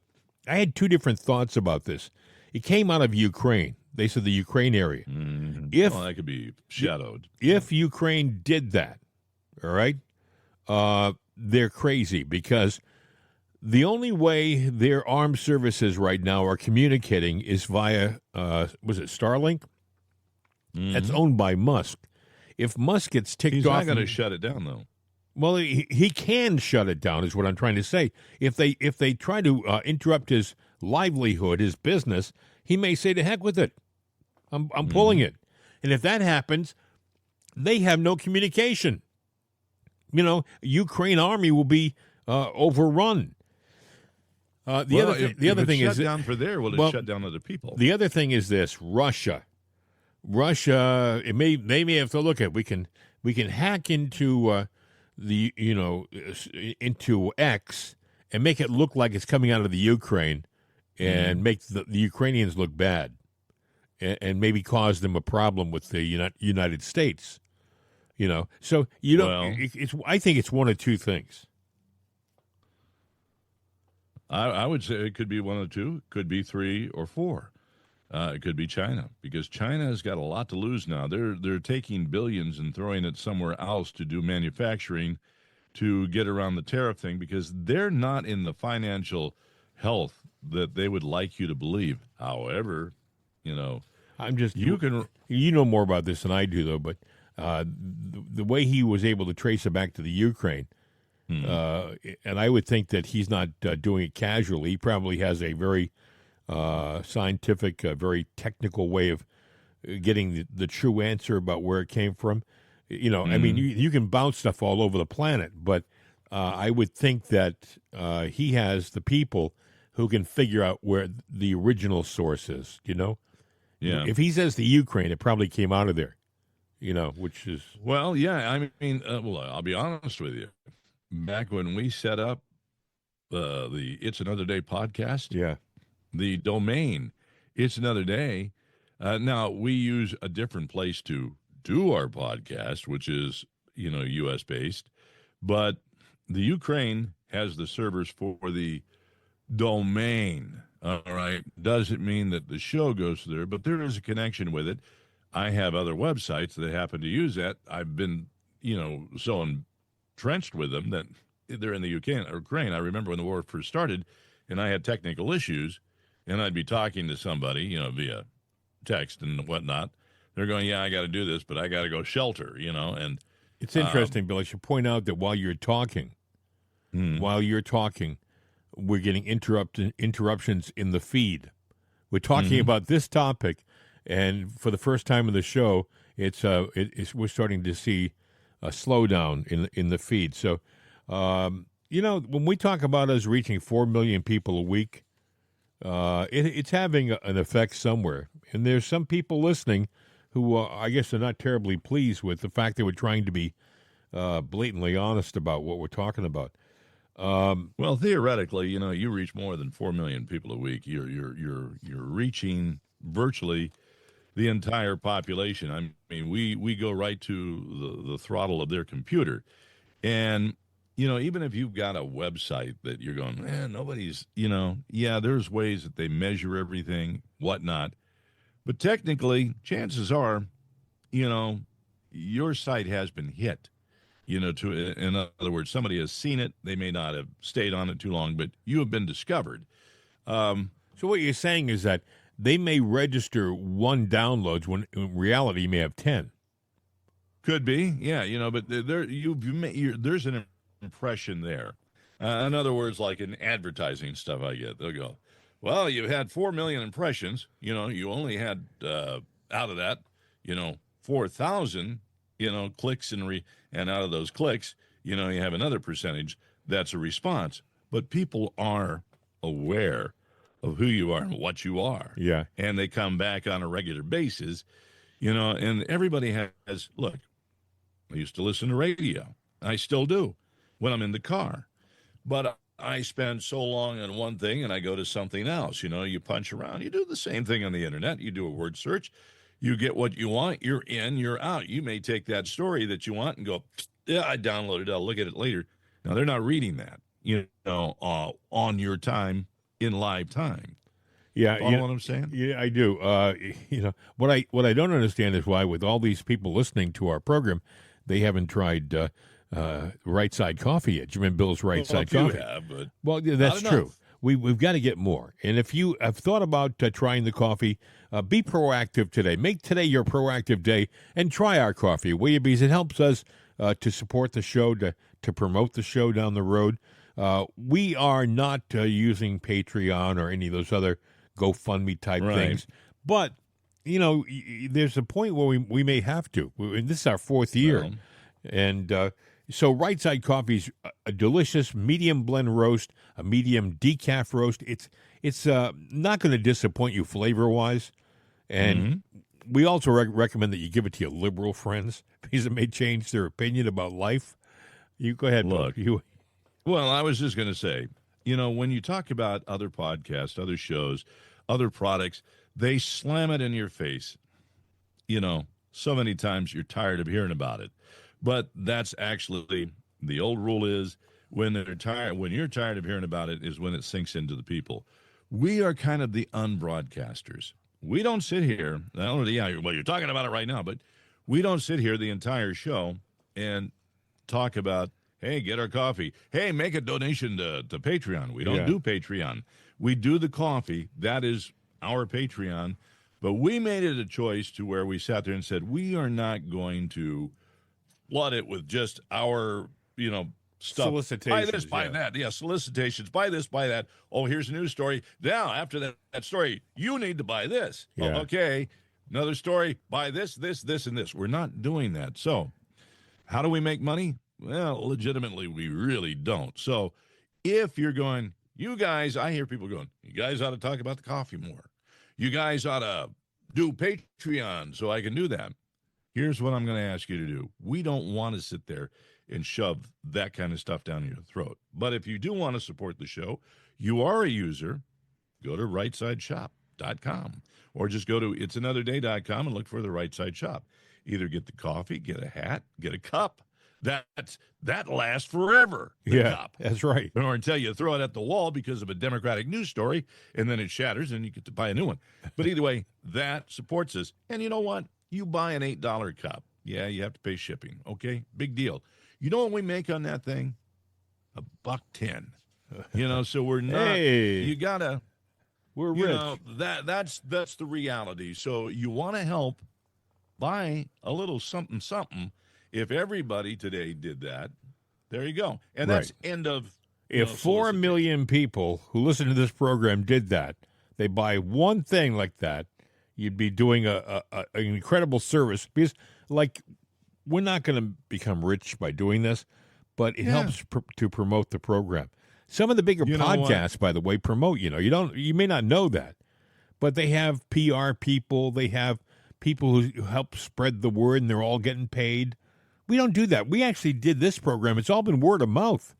I had two different thoughts about this. It came out of Ukraine. They said the Ukraine area. Mm-hmm. That could be shadowed. If Ukraine did that, all right, they're crazy, because the only way their armed services right now are communicating is via, was it Starlink? Mm-hmm. That's owned by Musk. If Musk gets ticked off... He's not going to shut it down, though. Well, he can shut it down, is what I'm trying to say. If they try to interrupt his livelihood, his business, he may say, to heck with it. I'm pulling it. And if that happens, they have no communication. Ukraine army will be overrun. The other thing is, shut down for there, will it shut down other people? The other thing is this: Russia, they may have to look at. We can hack into into X and make it look like it's coming out of the Ukraine, and make the Ukrainians look bad, and maybe cause them a problem with the United States. So I think it's one of two things. I would say it could be one of two, could be three or four. It could be China, because China has got a lot to lose now. They're taking billions and throwing it somewhere else to do manufacturing to get around the tariff thing, because they're not in the financial health that they would like you to believe. However, I'm just you know more about this than I do, though, but the way he was able to trace it back to the Ukraine, And I would think that he's not doing it casually. He probably has a very scientific, very technical way of getting the true answer about where it came from. I mean, you can bounce stuff all over the planet, but I would think that he has the people who can figure out where the original source is, Yeah. If he says the Ukraine, it probably came out of there, which is... Well, yeah, I mean, well, I'll be honest with you. Back when we set up the It's Another Day podcast, Yeah. the domain It's Another Day, now we use a different place to do our podcast, which is, U.S. based, but the Ukraine has the servers for the domain. All right. Doesn't mean that the show goes there, but there is a connection with it. I have other websites that happen to use that. I've been, so entrenched with them that they're in the Ukraine. I remember when the war first started and I had technical issues and I'd be talking to somebody, via text and whatnot. They're going, yeah, I got to do this, but I got to go shelter, and It's interesting, Bill. I should point out that while you're talking, we're getting interruptions in the feed. We're talking about this topic, and for the first time in the show, we're starting to see a slowdown in the feed. So, when we talk about us reaching 4 million people a week, it's having an effect somewhere. And there's some people listening who I guess are not terribly pleased with the fact that we're trying to be blatantly honest about what we're talking about. Well, theoretically, you reach more than 4 million people a week. You're reaching virtually the entire population. I mean, we go right to the throttle of their computer, and even if you've got a website that you're going, man, nobody's, there's ways that they measure everything, whatnot, but technically, chances are, your site has been hit. In other words, somebody has seen it. They may not have stayed on it too long, but you have been discovered. So what you're saying is that they may register 1 downloads when in reality you may have 10. Could be, yeah, but there's an impression there. In other words, like in advertising stuff I get, they'll go, well, you had 4 million impressions. You only had, out of that, 4,000, clicks and out of those clicks, you have another percentage that's a response. But people are aware of who you are and what you are. Yeah. And they come back on a regular basis, and everybody has, look, I used to listen to radio. I still do when I'm in the car. But I spend so long on one thing and I go to something else. You punch around. You do the same thing on the internet. You do a word search. You get what you want. You're in, you're out. You may take that story that you want and go, yeah, I downloaded it. I'll look at it later. Now, they're not reading that, on your time in live time. Yeah. Follow what I'm saying? Yeah, I do. What I don't understand is why, with all these people listening to our program, they haven't tried Right Side Coffee yet. Jim and Bill's Right Side Coffee. Have, but well, yeah, that's not true. enough. We've got to get more. And if you have thought about trying the coffee, be proactive today. Make today your proactive day and try our coffee, will you? Because it helps us to support the show, to promote the show down the road. We are not using Patreon or any of those other GoFundMe type things. But, there's a point where we may have to. And this is our 4th year. Well, and so Right Side Coffee's a delicious medium blend roast, a medium decaf roast. It's not going to disappoint you flavor-wise. And we also recommend that you give it to your liberal friends because it may change their opinion about life. You go ahead, Look. Bill. Well, I was just going to say, when you talk about other podcasts, other shows, other products, they slam it in your face. So many times you're tired of hearing about it. But that's actually the old rule is when you're tired of hearing about it is when it sinks into the people. We are kind of the unbroadcasters. We don't sit here. Well, you're talking about it right now, but we don't sit here the entire show and talk about, hey, get our coffee. Hey, make a donation to Patreon. We don't do Patreon. We do the coffee. That is our Patreon. But we made it a choice to where we sat there and said, we are not going to flood it with just our, stuff. Solicitations, Buy this, buy yeah. that. Yeah, solicitations. Buy this, buy that. Oh, here's a news story. Now, after that story, you need to buy this. Oh, Yeah. okay. Another story. Buy this, this, and this. We're not doing that. So, how do we make money? Well, legitimately, we really don't. So, if you're going, you guys, I hear people going, you guys ought to talk about the coffee more. You guys ought to do Patreon so I can do that. Here's what I'm going to ask you to do. We don't want to sit there and shove that kind of stuff down your throat. But if you do want to support the show, you are a user, go to rightsideshop.com or just go to it'sanotherday.com and look for the Right Side Shop. Either get the coffee, get a hat, get a cup. That lasts forever. The cup. That's right. Or until you throw it at the wall because of a Democratic news story, and then it shatters and you get to buy a new one. But either way, that supports us. And you know what? You buy an $8 cup. Yeah, you have to pay shipping. Okay, big deal. You know what we make on that thing? $1.10. You know, so we're not. Hey, you gotta. We're you rich. know, that's the reality. So you want to help, buy a little something. If everybody today did that, there you go. And that's end of. If 4 million people who listen to this program did that, they buy one thing like that, you'd be doing an incredible service. Because, like, we're not going to become rich by doing this, but it helps to promote the program. Some of the bigger podcasts, by the way, promote. You may not know that, but they have PR people. They have people who help spread the word, and they're all getting paid. We don't do that. We actually did this program. It's all been word of mouth.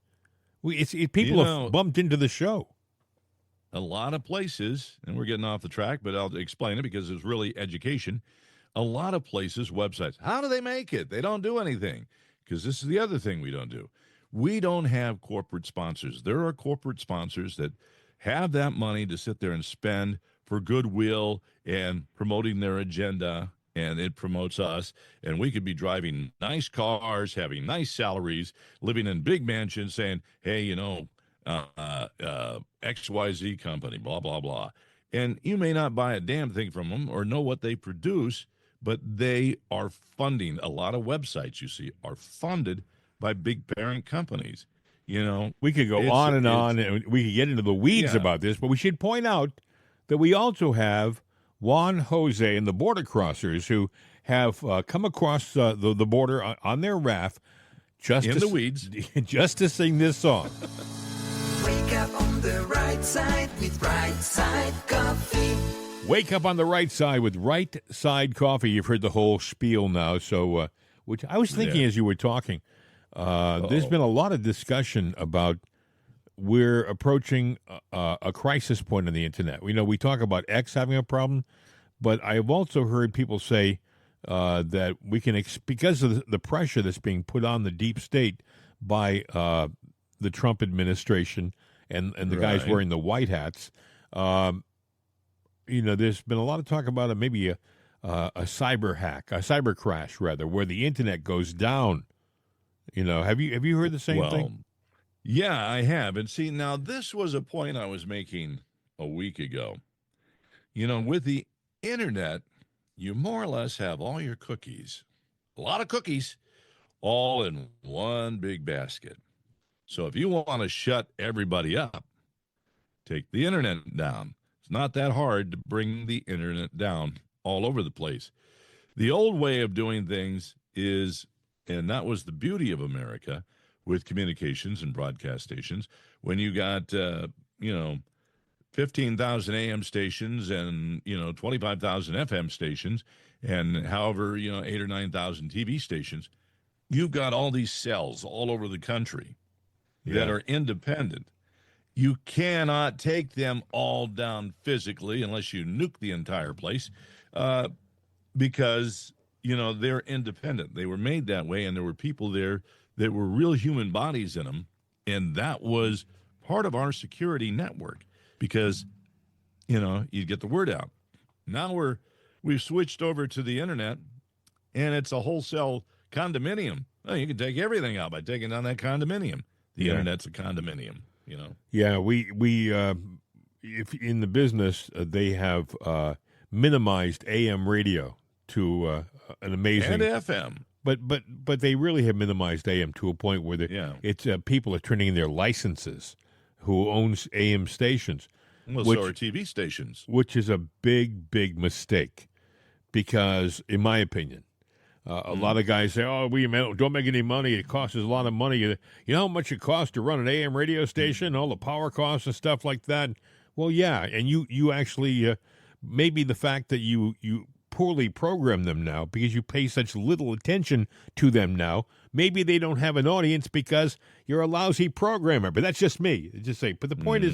People have bumped into the show. A lot of places, and we're getting off the track, but I'll explain it because it's really education. A lot of places, websites, how do they make it? They don't do anything, because this is the other thing we don't do. We don't have corporate sponsors. There are corporate sponsors that have that money to sit there and spend for goodwill and promoting their agenda, and it promotes us. And we could be driving nice cars, having nice salaries, living in big mansions, saying, hey, XYZ company, blah, blah, blah. And you may not buy a damn thing from them or know what they produce, but they are funding. A lot of websites, you see, are funded by big parent companies. We could go on, and we could get into the weeds about this, but we should point out that we also have Juan Jose and the Border Crossers who have come across the border on their raft just in the weeds, just to sing this song. Wake up on the right side with Right Side Coffee. Wake up on the right side with Right Side Coffee. You've heard the whole spiel now. So, which I was thinking as you were talking, there's been a lot of discussion about we're approaching a crisis point on the internet. We talk about X having a problem, but I've also heard people say that we can, because of the pressure that's being put on the deep state by the Trump administration and the guys wearing the white hats, there's been a lot of talk about maybe a cyber hack, a cyber crash rather, where the internet goes down. Have you heard the same thing? Yeah, I have. And see, now this was a point I was making a week ago. With the internet, you more or less have all your cookies, a lot of cookies, all in one big basket. So if you want to shut everybody up, take the internet down. It's not that hard to bring the internet down all over the place. The old way of doing things is, and that was the beauty of America with communications and broadcast stations, when you got, 15,000 AM stations and, 25,000 FM stations and however, 8,000 or 9,000 TV stations, you've got all these cells all over the country that are independent. You cannot take them all down physically unless you nuke the entire place because, they're independent. They were made that way, and there were people there that were real human bodies in them, and that was part of our security network because, you'd get the word out. Now we've switched over to the internet, and it's a wholesale condominium. Oh, you can take everything out by taking down that condominium. The internet's a condominium, Yeah, we if in the business they have minimized AM radio to an amazing and FM. but they really have minimized AM to a point where it's people are turning in their licenses who owns AM stations. Well, so are TV stations. Which is a big mistake because, in my opinion, a lot of guys say, oh, we don't make any money. It costs us a lot of money. You know how much it costs to run an AM radio station, all the power costs and stuff like that? Well, yeah, and you actually, maybe the fact that you poorly program them now because you pay such little attention to them now, maybe they don't have an audience because you're a lousy programmer. But that's just me. Just say. But the point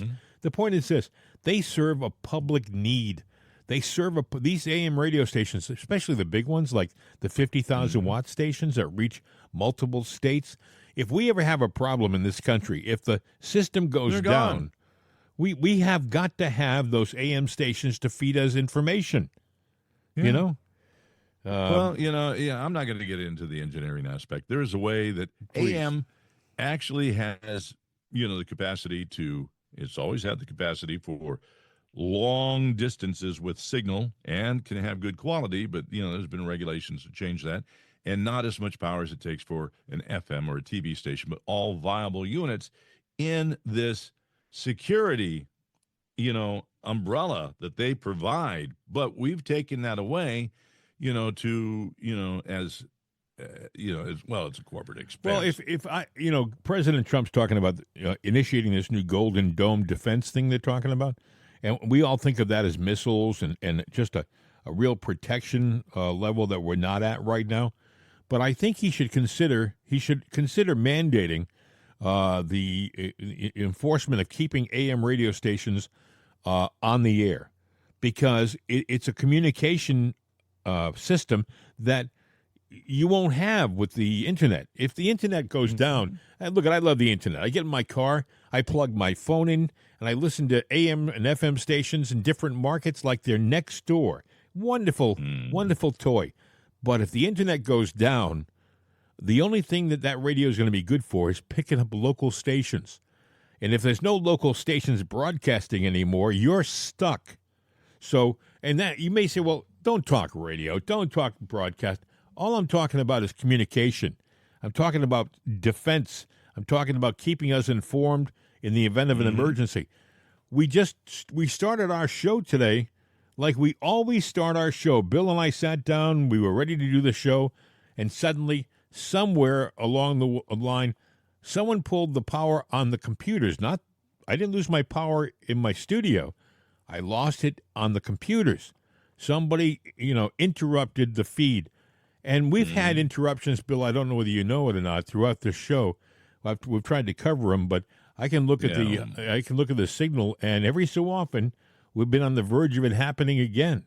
is this: they serve a public need. They serve these AM radio stations, especially the big ones like the 50,000 watt stations that reach multiple states. If we ever have a problem in this country, if the system goes down, we have got to have those AM stations to feed us information. Yeah. You know? I'm not going to get into the engineering aspect. There is a way that AM actually has, the capacity to, it's always had the capacity for long distances with signal and can have good quality, but, there's been regulations to change that, and not as much power as it takes for an FM or a TV station, but all viable units in this security, umbrella that they provide. But we've taken that away, as well, it's a corporate expense. Well, if I, President Trump's talking about initiating this new Golden Dome defense thing they're talking about, and we all think of that as missiles and just a real protection level that we're not at right now. But I think he should consider mandating the enforcement of keeping AM radio stations on the air, because it's a communication system that you won't have with the internet. If the internet goes down, and look, I love the internet. I get in my car, I plug my phone in, and I listen to AM and FM stations in different markets like they're next door. Wonderful, wonderful toy. But if the internet goes down, the only thing that radio is going to be good for is picking up local stations. And if there's no local stations broadcasting anymore, you're stuck. So, and that you may say, well, don't talk radio, don't talk broadcast. All I'm talking about is communication. I'm talking about defense. I'm talking about keeping us informed in the event of an emergency. We started our show today like we always start our show. Bill and I sat down, we were ready to do the show, and suddenly, somewhere along the line, someone pulled the power on the computers. I didn't lose my power in my studio. I lost it on the computers. Somebody, interrupted the feed. And we've had interruptions, Bill, I don't know whether you know it or not, throughout the show. We've tried to cover them, but I can look at the signal, and every so often we've been on the verge of it happening again.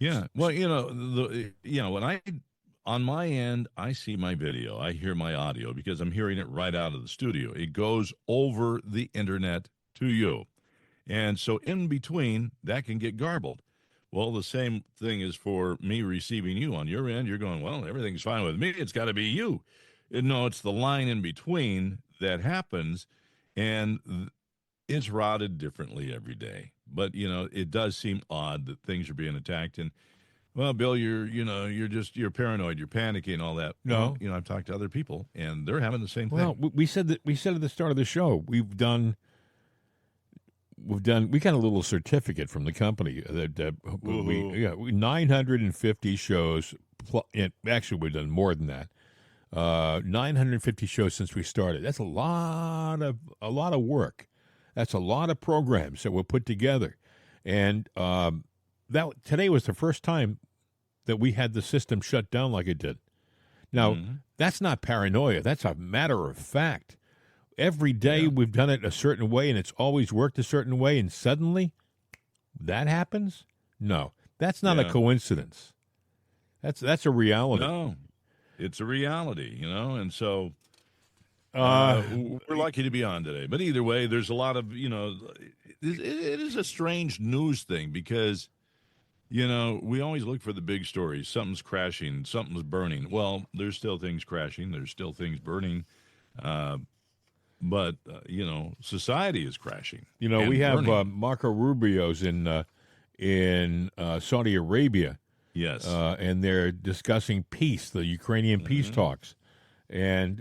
Yeah. Well, when on my end, I see my video, I hear my audio because I'm hearing it right out of the studio. It goes over the internet to you. And so in between, that can get garbled. Well, the same thing is for me receiving you. On your end, you're going, well, everything's fine with me. It's got to be you. No, it's the line in between that happens, and it's routed differently every day. But, it does seem odd that things are being attacked. And, well, Bill, you're paranoid, you're panicking, all that. No. Well, I've talked to other people, and they're having the same thing. Well, we said at the start of the show, we got a little certificate from the company that 950 shows. Actually, we've done more than that. 950 shows since we started. That's a lot of work. That's a lot of programs that were put together, and today was the first time that we had the system shut down like it did. Now, that's not paranoia. That's a matter of fact. Every day we've done it a certain way, and it's always worked a certain way, and suddenly that happens? No, that's not a coincidence. That's a reality. No, it's a reality, and so we're lucky to be on today. But either way, there's a lot of, it is a strange news thing because, we always look for the big stories. Something's crashing, something's burning. Well, there's still things crashing. There's still things burning. But, society is crashing. We have Marco Rubio's in Saudi Arabia, Yes. And they're discussing peace, the Ukrainian peace talks. And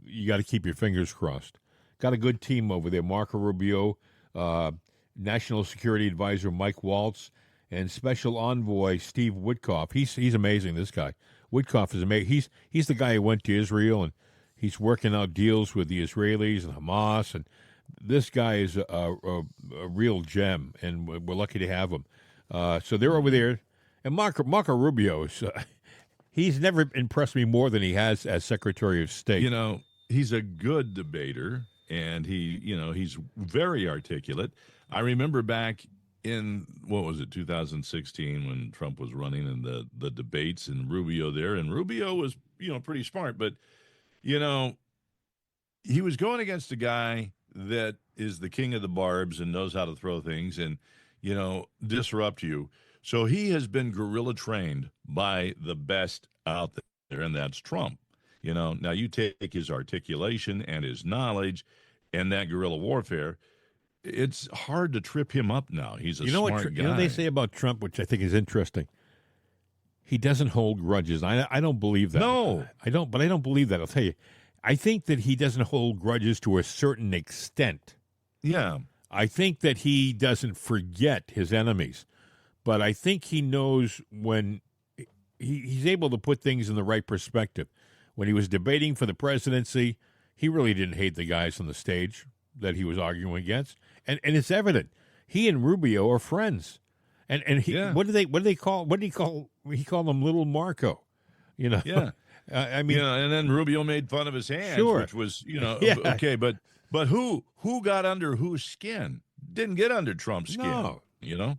you got to keep your fingers crossed. Got a good team over there. Marco Rubio, National Security Advisor Mike Waltz, and Special Envoy Steve Witkoff. He's amazing, this guy. Witkoff is amazing. He's the guy who went to Israel, and he's working out deals with the Israelis and Hamas. And this guy is a real gem, and we're lucky to have him. So they're over there. And Marco Rubio is... he's never impressed me more than he has as Secretary of State. You know, he's a good debater, and he's very articulate. I remember back in, 2016 when Trump was running in the debates and Rubio there, and Rubio was, pretty smart, but, he was going against a guy that is the king of the barbs and knows how to throw things and, disrupt you. So he has been guerrilla trained by the best out there, and that's Trump. Now you take his articulation and his knowledge and that guerrilla warfare, it's hard to trip him up now. He's a smart guy. You know what they say about Trump, which I think is interesting? He doesn't hold grudges. I don't believe that. No. I don't believe that. I'll tell you. I think that he doesn't hold grudges to a certain extent. Yeah. I think that he doesn't forget his enemies. But I think he knows when he's able to put things in the right perspective. When he was debating for the presidency, he really didn't hate the guys on the stage that he was arguing against. And it's evident. He and Rubio are friends. And he, what did he call he called him Little Marco. Yeah. I mean, and then Rubio made fun of his hands, sure. which was, Yeah. okay, but who got under whose skin? Didn't get under Trump's skin, No.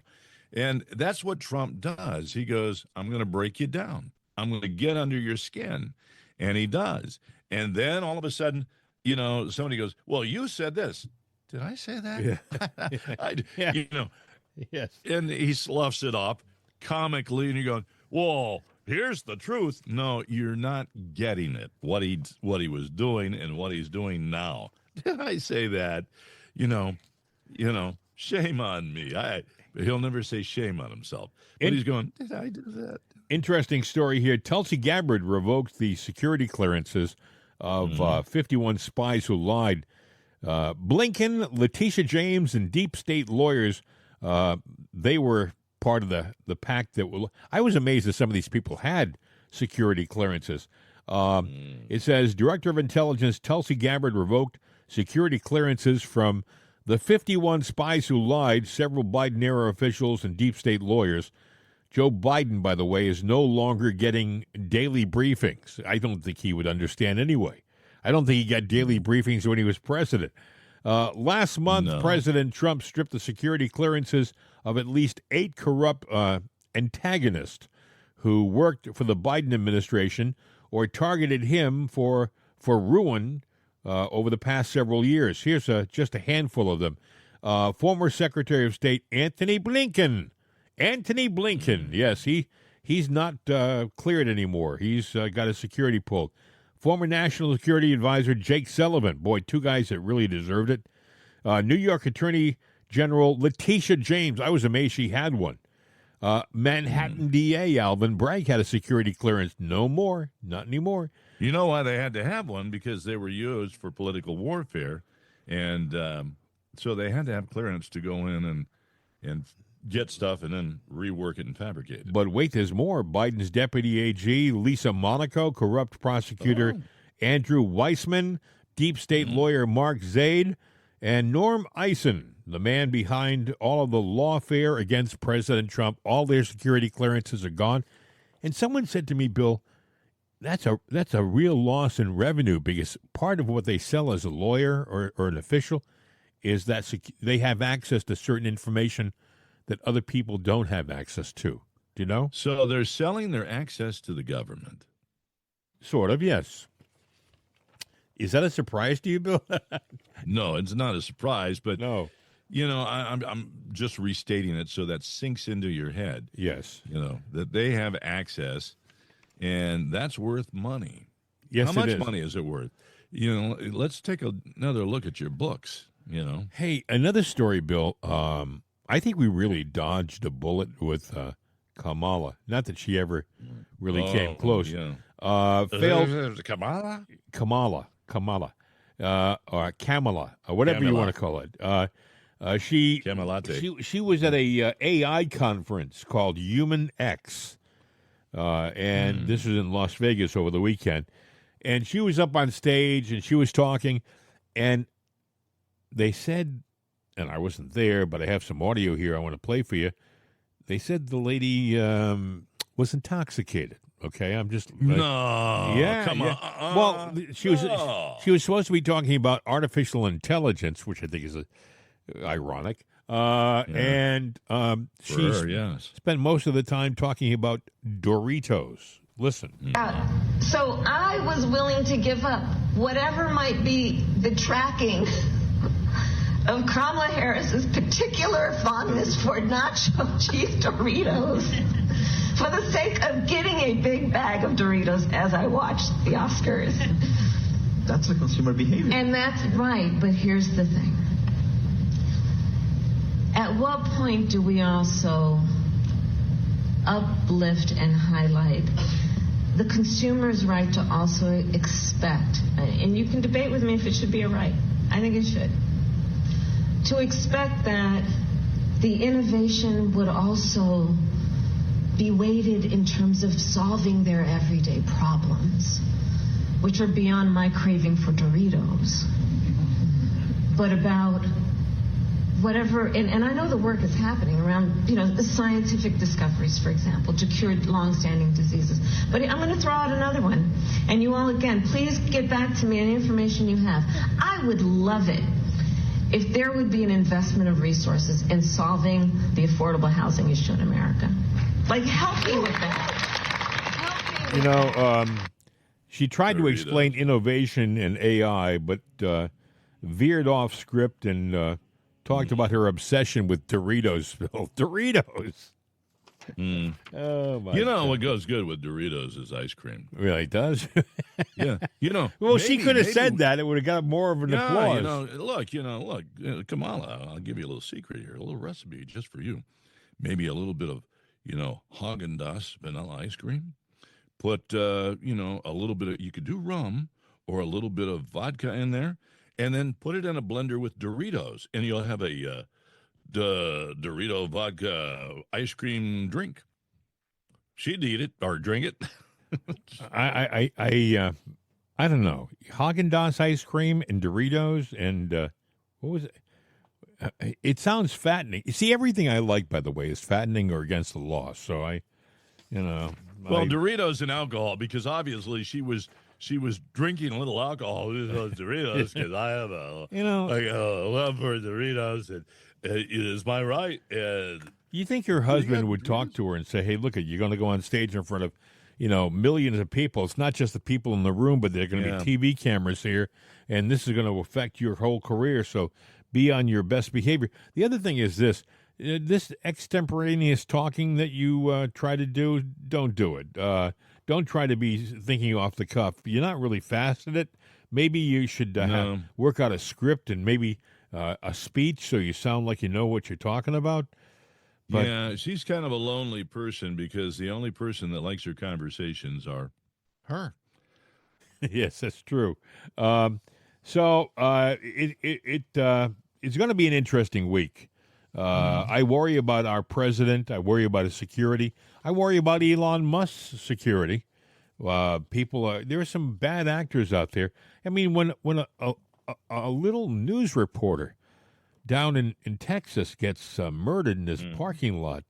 And that's what Trump does. He goes, I'm going to break you down. I'm going to get under your skin. And he does. And then all of a sudden, somebody goes, well, you said this. Did I say that? Yeah. Yes. And he sloughs it off comically, and you're going, whoa, here's the truth. No, you're not getting it, what he was doing and what he's doing now. Did I say that? Shame on me. He'll never say shame on himself. But he's going, did I do that? Interesting story here. Tulsi Gabbard revoked the security clearances of 51 spies who lied. Blinken, Letitia James, and deep state lawyers, they were part of the pack that will. I was amazed that some of these people had security clearances. It says Director of Intelligence Tulsi Gabbard revoked security clearances from the 51 spies who lied, several Biden-era officials and deep state lawyers. Joe Biden, by the way, is no longer getting daily briefings. I don't think he would understand anyway. I don't think he got daily briefings when he was president. Last month, President Trump stripped the security clearances of at least 8 corrupt antagonists who worked for the Biden administration or targeted him for ruin over the past several years. Here's just a handful of them. Former Secretary of State Anthony Blinken. Yes, he's not cleared anymore. He's got his security pulled. Former National Security Advisor Jake Sullivan. Boy, 2 guys that really deserved it. New York Attorney General Letitia James. I was amazed she had one. Manhattan DA Alvin Bragg had a security clearance. No more. Not anymore. You know why they had to have one? Because they were used for political warfare. And so they had to have clearance to go in and get stuff and then rework it and fabricate it. But wait, there's more. Biden's deputy AG, Lisa Monaco, corrupt prosecutor Andrew Weissman, deep state lawyer Mark Zaid, and Norm Eisen, the man behind all of the lawfare against President Trump. All their security clearances are gone. And someone said to me, Bill, that's a real loss in revenue because part of what they sell as a lawyer or an official is that they have access to certain information that other people don't have access to. Do you know? So they're selling their access to the government. Sort of, yes. Is that a surprise to you, Bill? No, it's not a surprise, but no. I'm just restating it so that sinks into your head. Yes. That they have access, and that's worth money. Yes, How much it is. money is it worth? Let's take another look at your books, Hey, another story, Bill. I think we really dodged a bullet with Kamala. Not that she ever really came close. Yeah. Failed Kamala? Kamala, or Kamala, or whatever you want to call it. She was at a AI conference called Human X, and this was in Las Vegas over the weekend. And she was up on stage and she was talking, and they said, and I wasn't there, but I have some audio here I want to play for you. They said the lady was intoxicated. Okay, I'm just no. Yeah, come yeah. on. Well, she was supposed to be talking about artificial intelligence, which I think is ironic. And she spent most of the time talking about Doritos. Listen. So I was willing to give up whatever might be the tracking of Kamala Harris's particular fondness for nacho cheese Doritos for the sake of getting a big bag of Doritos as I watched the Oscars. That's the consumer behavior. And that's right, but here's the thing. At what point do we also uplift and highlight the consumer's right to also expect, and you can debate with me if it should be a right, I think it should, to expect that the innovation would also be weighted in terms of solving their everyday problems, which are beyond my craving for Doritos, but about whatever, and I know the work is happening around, the scientific discoveries, for example, to cure long-standing diseases. But I'm going to throw out another one. And you all, again, please get back to me any information you have. I would love it if there would be an investment of resources in solving the affordable housing issue in America. Like, help me with that. She tried to explain innovation and AI, but veered off script and talked about her obsession with Doritos. Doritos. Oh my! God. What goes good with Doritos is ice cream. Really does. Yeah. Well, she could have said that; it would have got more of an applause. Look, Kamala. I'll give you a little secret here, a little recipe just for you. Maybe a little bit of, Haagen-Dazs vanilla ice cream. Put, a little bit of. You could do rum or a little bit of vodka in there. And then put it in a blender with Doritos, and you'll have a Dorito vodka ice cream drink. She'd eat it or drink it. I don't know. Haagen-Dazs ice cream and Doritos and what was it? It sounds fattening. You see, everything I like, by the way, is fattening or against the law. So Well, Doritos and alcohol, because obviously she was drinking a little alcohol with those Doritos, because I have a love for Doritos, and it is my right. And you think your husband would talk to her and say, "Hey, look, you're going to go on stage in front of millions of people. It's not just the people in the room, but there are going to be TV cameras here, and this is going to affect your whole career. So be on your best behavior." The other thing is this extemporaneous talking that you try to do, don't do it. Don't try to be thinking off the cuff. You're not really fast at it. Maybe you should work out a script and maybe a speech so you sound like you know what you're talking about. But, yeah, she's kind of a lonely person because the only person that likes her conversations are her. Yes, that's true. It's going to be an interesting week. I worry about our president. I worry about his security. I worry about Elon Musk's security. There are some bad actors out there. I mean, when a little news reporter down in Texas gets murdered in his parking lot,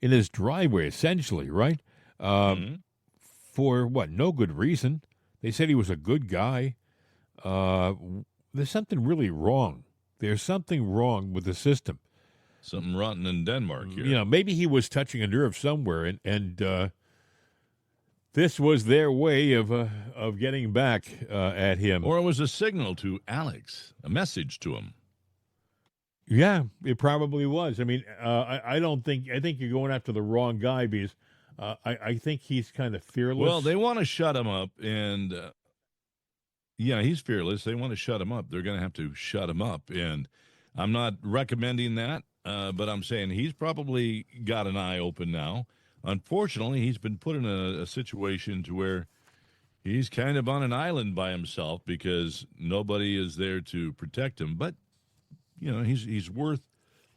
in his driveway, essentially, right? For what? No good reason. They said he was a good guy. There's something really wrong. There's something wrong with the system. Something rotten in Denmark here. Maybe he was touching a nerve somewhere, and this was their way of getting back at him. Or it was a signal to Alex, a message to him. Yeah, it probably was. I mean, I think you're going after the wrong guy because I think he's kind of fearless. Well, they want to shut him up, and he's fearless. They want to shut him up. They're going to have to shut him up, and I'm not recommending that. But I'm saying he's probably got an eye open now. unfortunately, he's been put in a situation to where he's kind of on an island by himself because nobody is there to protect him. But, he's worth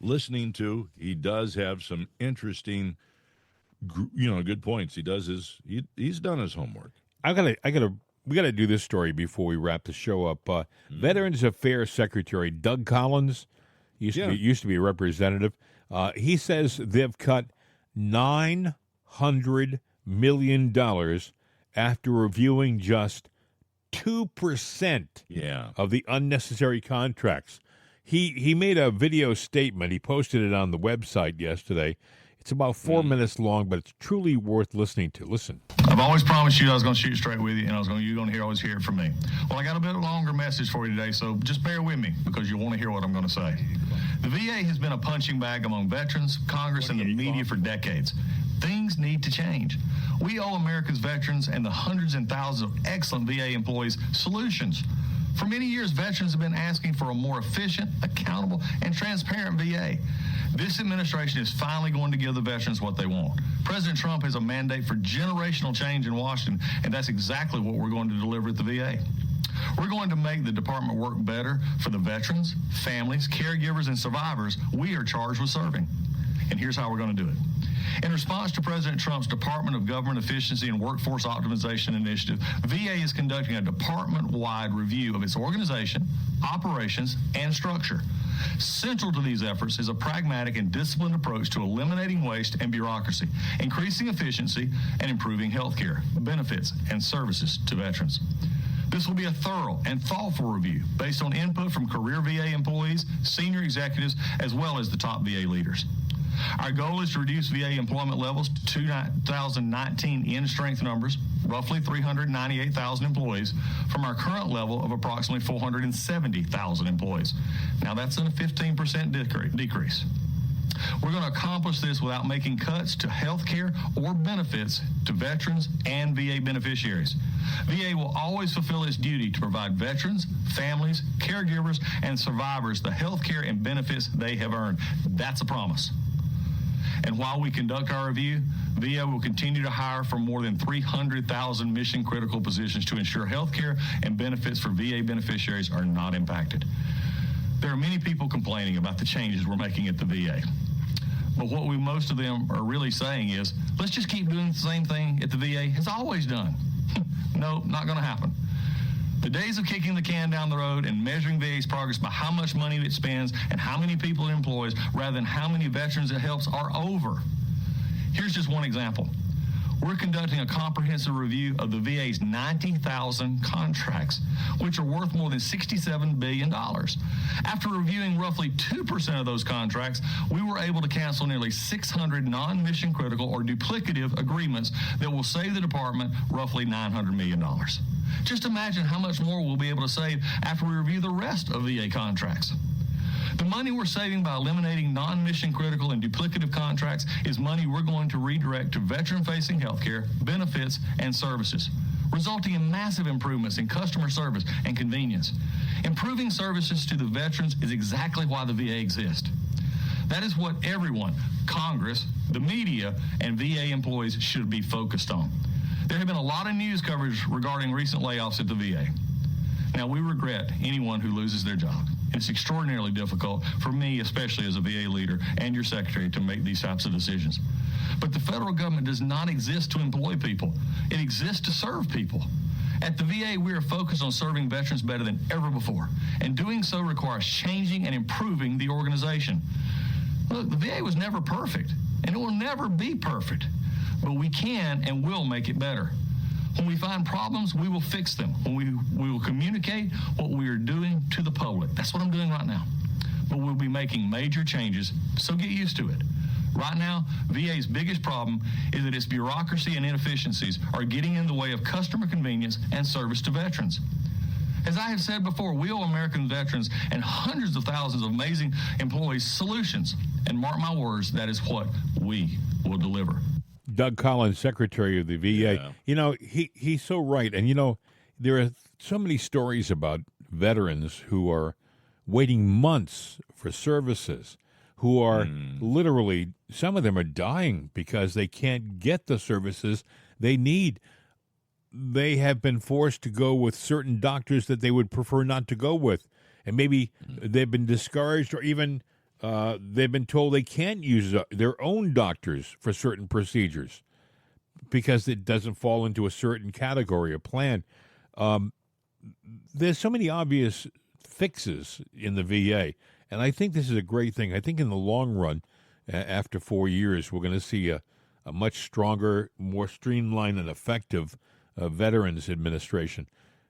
listening to. He does have some interesting, good points. He's done his homework. We gotta do this story before we wrap the show up. Veterans Affairs Secretary Doug Collins used to be a representative. He says they've cut $900 million after reviewing just 2% of the unnecessary contracts. He made a video statement. He posted it on the website yesterday. It's about 4 minutes long, but it's truly worth listening to. Listen. I've always promised you I was going to shoot straight with you, and you're going to always hear it from me. Well, I got a bit longer message for you today, so just bear with me because you'll want to hear what I'm going to say. The VA has been a punching bag among veterans, Congress, and the media for decades. Things need to change. We owe America's veterans and the hundreds and thousands of excellent VA employees solutions. For many years, veterans have been asking for a more efficient, accountable, and transparent VA. This administration is finally going to give the veterans what they want. President Trump has a mandate for generational change in Washington, and that's exactly what we're going to deliver at the VA. We're going to make the department work better for the veterans, families, caregivers, and survivors we are charged with serving. And here's how we're going to do it. In response to President Trump's Department of Government Efficiency and Workforce Optimization Initiative, VA is conducting a department-wide review of its organization, operations, and structure. Central to these efforts is a pragmatic and disciplined approach to eliminating waste and bureaucracy, increasing efficiency, and improving health care, benefits, and services to veterans. This will be a thorough and thoughtful review based on input from career VA employees, senior executives, as well as the top VA leaders. Our goal is to reduce VA employment levels to 2019 in-strength numbers, roughly 398,000 employees, from our current level of approximately 470,000 employees. Now, that's a 15% decrease. We're going to accomplish this without making cuts to health care or benefits to veterans and VA beneficiaries. VA will always fulfill its duty to provide veterans, families, caregivers, and survivors the health care and benefits they have earned. That's a promise. And while we conduct our review, VA will continue to hire for more than 300,000 mission-critical positions to ensure health care and benefits for VA beneficiaries are not impacted. There are many people complaining about the changes we're making at the VA. But what most of them are really saying is, let's just keep doing the same thing at the VA has always done. No, not going to happen. The days of kicking the can down the road and measuring VA's progress by how much money it spends and how many people it employs rather than how many veterans it helps are over. Here's just one example. We're conducting a comprehensive review of the VA's 90,000 contracts, which are worth more than $67 billion. After reviewing roughly 2% of those contracts, we were able to cancel nearly 600 non-mission critical or duplicative agreements that will save the department roughly $900 million. Just imagine how much more we'll be able to save after we review the rest of VA contracts. The money we're saving by eliminating non-mission critical and duplicative contracts is money we're going to redirect to veteran-facing healthcare, benefits, and services, resulting in massive improvements in customer service and convenience. Improving services to the veterans is exactly why the VA exists. That is what everyone, Congress, the media, and VA employees should be focused on. There have been a lot of news coverage regarding recent layoffs at the VA. Now, we regret anyone who loses their job. It's extraordinarily difficult for me, especially as a VA leader and your secretary, to make these types of decisions. But the federal government does not exist to employ people. It exists to serve people. At the VA, we are focused on serving veterans better than ever before, and doing so requires changing and improving the organization. Look, the VA was never perfect, and it will never be perfect, but we can and will make it better. When we find problems, we will fix them. When we will communicate what we are doing to the public. That's what I'm doing right now. But we'll be making major changes, so get used to it. Right now, VA's biggest problem is that its bureaucracy and inefficiencies are getting in the way of customer convenience and service to veterans. As I have said before, we owe American veterans and hundreds of thousands of amazing employees solutions. And mark my words, that is what we will deliver. Doug Collins, Secretary of the VA. Yeah. He's so right. And, there are so many stories about veterans who are waiting months for services, who are literally, some of them are dying because they can't get the services they need. They have been forced to go with certain doctors that they would prefer not to go with. And maybe they've been discouraged, or even they've been told they can't use their own doctors for certain procedures because it doesn't fall into a certain category or plan. There's so many obvious fixes in the VA, and I think this is a great thing. I think in the long run, after 4 years, we're going to see a much stronger, more streamlined and effective Veterans Administration.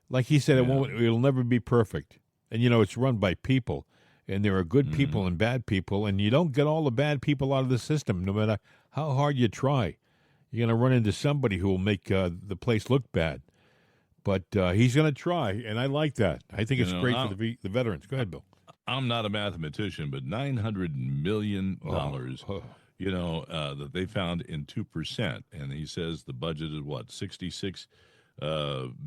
Like he said, it'll never be perfect. And, it's run by people, and there are good people and bad people, and you don't get all the bad people out of the system, no matter how hard you try. You're going to run into somebody who will make the place look bad. But he's going to try, and I like that. I think it's great for the veterans. Go ahead, Bill. I'm not a mathematician, but $900 million, that they found in 2%. And he says the budget is, $66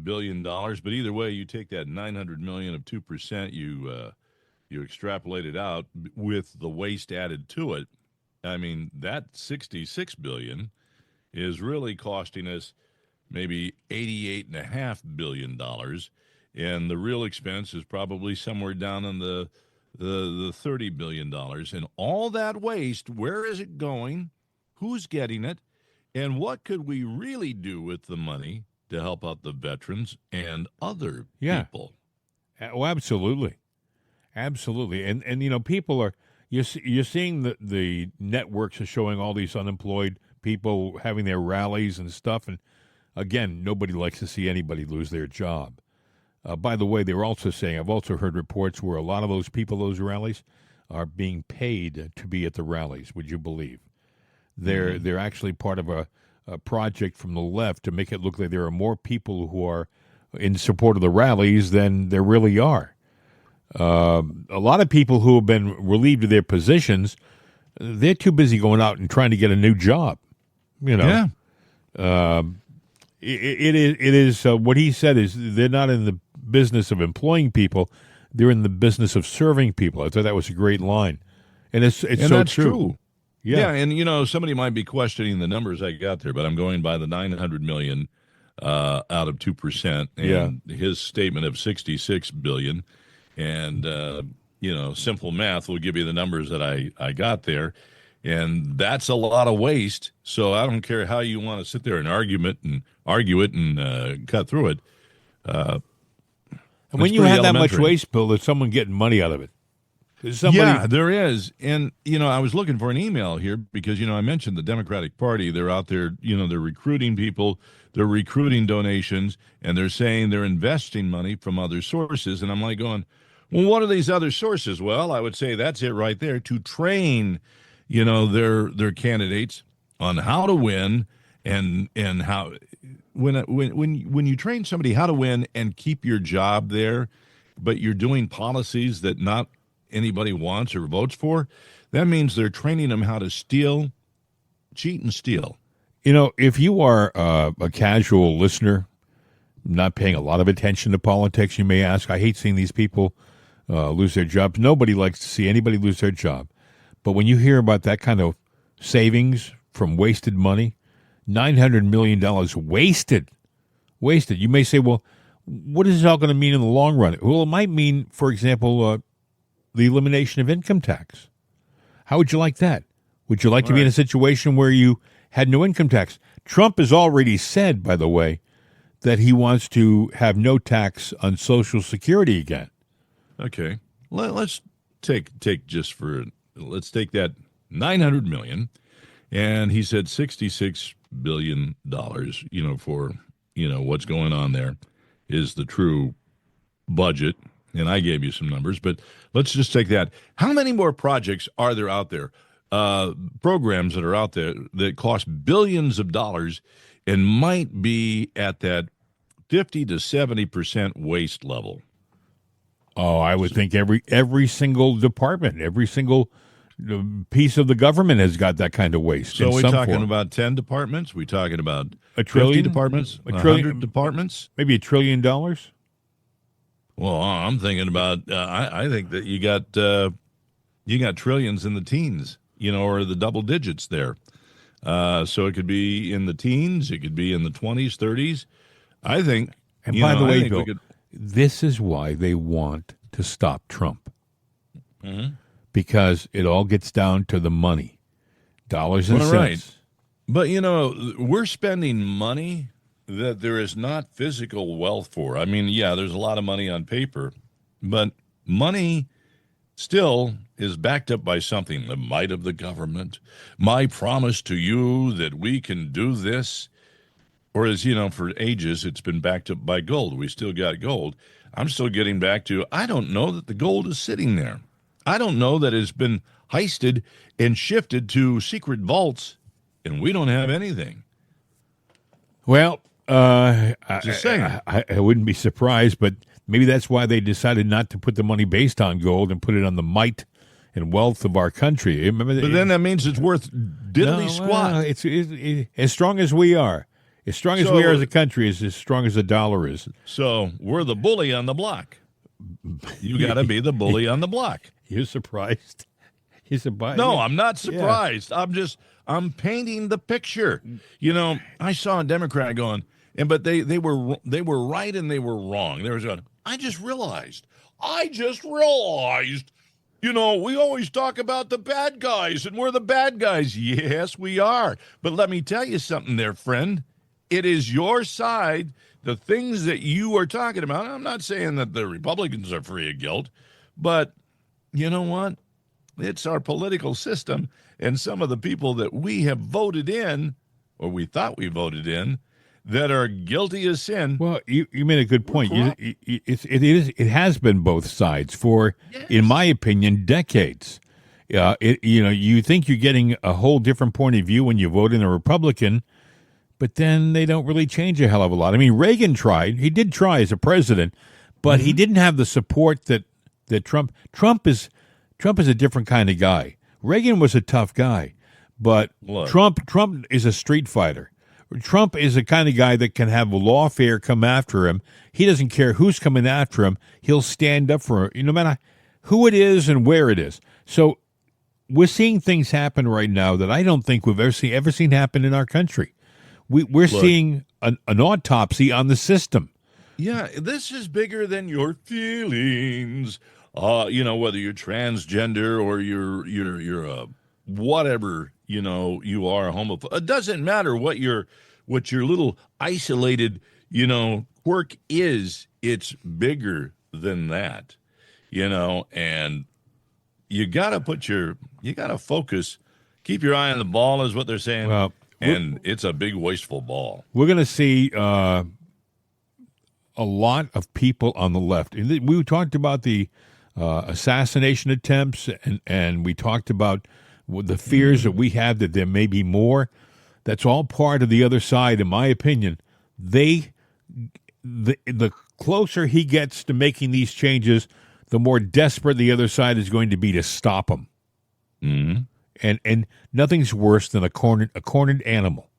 billion. But either way, you take that $900 million of 2%, you extrapolate it out with the waste added to it. I mean, that $66 billion is really costing us maybe $88.5 billion. And the real expense is probably somewhere down in the $30 billion. And all that waste, where is it going? Who's getting it? And what could we really do with the money to help out the veterans and other people? Oh, absolutely. Absolutely. And people are, you're seeing the networks are showing all these unemployed people having their rallies and stuff. And again, nobody likes to see anybody lose their job. By the way, they were also saying, I've also heard reports where a lot of those people, those rallies, are being paid to be at the rallies. Would you believe? They're actually part of a project from the left to make it look like there are more people who are in support of the rallies than there really are. A lot of people who have been relieved of their positions, they're too busy going out and trying to get a new job. Yeah. It is what he said is they're not in the business of employing people; they're in the business of serving people. I thought that was a great line, and it's so that's true. Yeah, and somebody might be questioning the numbers I got there, but I'm going by the $900 million out of 2%, and his statement of $66 billion, and simple math will give you the numbers that I got there. And that's a lot of waste. So I don't care how you want to sit there and argue it and cut through it. And when you have that much waste, Bill, there's someone getting money out of it. Yeah, there is. And, I was looking for an email here because, I mentioned the Democratic Party. They're out there, they're recruiting people, they're recruiting donations, and they're saying they're investing money from other sources. And I'm like going, well, what are these other sources? Well, I would say that's it right there, to train their candidates on how to win and how when you train somebody how to win and keep your job there, but you're doing policies that not anybody wants or votes for, that means they're training them how to steal, cheat, and steal. If you are a casual listener, not paying a lot of attention to politics, you may ask, I hate seeing these people lose their jobs. Nobody likes to see anybody lose their job. But when you hear about that kind of savings from wasted money, $900 million wasted, you may say, well, what is this all going to mean in the long run? Well, it might mean, for example, the elimination of income tax. How would you like that? Would you like to be in a situation where you had no income tax? Trump has already said, by the way, that he wants to have no tax on Social Security again. Okay. Let's take let's take that $900 million, and he said $66 billion, for, what's going on there is the true budget. And I gave you some numbers, but let's just take that. How many more projects are there out there, programs that are out there that cost billions of dollars and might be at that 50 to 70% waste level? Oh, I would think every single department, every single piece of the government has got that kind of waste. So we're talking about 10 departments? We're talking about a trillion 50 departments? 100 departments? Maybe $1 trillion? Well, I'm thinking about, I think that you got, you got trillions in the teens, or the double digits there. So it could be in the teens, it could be in the 20s, 30s. I think. And by the way, Bill, this is why they want to stop Trump. Mm-hmm. Because it all gets down to the money, dollars and cents. Right. But, we're spending money that there is not physical wealth for. I mean, yeah, there's a lot of money on paper, but money still is backed up by something, the might of the government, my promise to you that we can do this. Whereas, for ages, it's been backed up by gold. We still got gold. I'm still getting back to, I don't know that the gold is sitting there. I don't know that it's been heisted and shifted to secret vaults, and we don't have anything. Well, Just saying. I wouldn't be surprised, but maybe that's why they decided not to put the money based on gold and put it on the might and wealth of our country. Remember, but then that means it's worth diddly squat. It's as strong as we are. As strong as we are as a country is as strong as the dollar is. So we're the bully on the block. You got to be the bully on the block. You're surprised? You're surprised? No, I'm not surprised. Yeah. I'm painting the picture. I saw a Democrat going, but they were right and they were wrong. They were going, I just realized. We always talk about the bad guys, and we're the bad guys. Yes, we are. But let me tell you something there, friend. It is your side, the things that you are talking about. I'm not saying that the Republicans are free of guilt, but you know what? It's our political system and some of the people that we have voted in, or we thought we voted in, that are guilty of sin. Well, you made a good point. It has been both sides for, in my opinion, decades. You think you're getting a whole different point of view when you vote in a Republican, but then they don't really change a hell of a lot. I mean, Reagan tried. He did try as a president, but he didn't have the support that Trump is a different kind of guy. Reagan was a tough guy, but Trump is a street fighter. Trump is the kind of guy that can have a lawfare come after him. He doesn't care who's coming after him. He'll stand up for no matter who it is and where it is. So we're seeing things happen right now that I don't think we've ever seen happen in our country. We're seeing an autopsy on the system. Yeah, this is bigger than your feelings. Whether you're transgender or you're a whatever, you are homophobic. It doesn't matter what your little isolated, quirk is. It's bigger than that, and you got to focus, keep your eye on the ball is what they're saying. Well, and it's a big wasteful ball. We're going to see a lot of people on the left. We talked about the assassination attempts, and we talked about the fears that we have that there may be more. That's all part of the other side, in my opinion. The closer he gets to making these changes, the more desperate the other side is going to be to stop him. Mm-hmm. And nothing's worse than a cornered animal.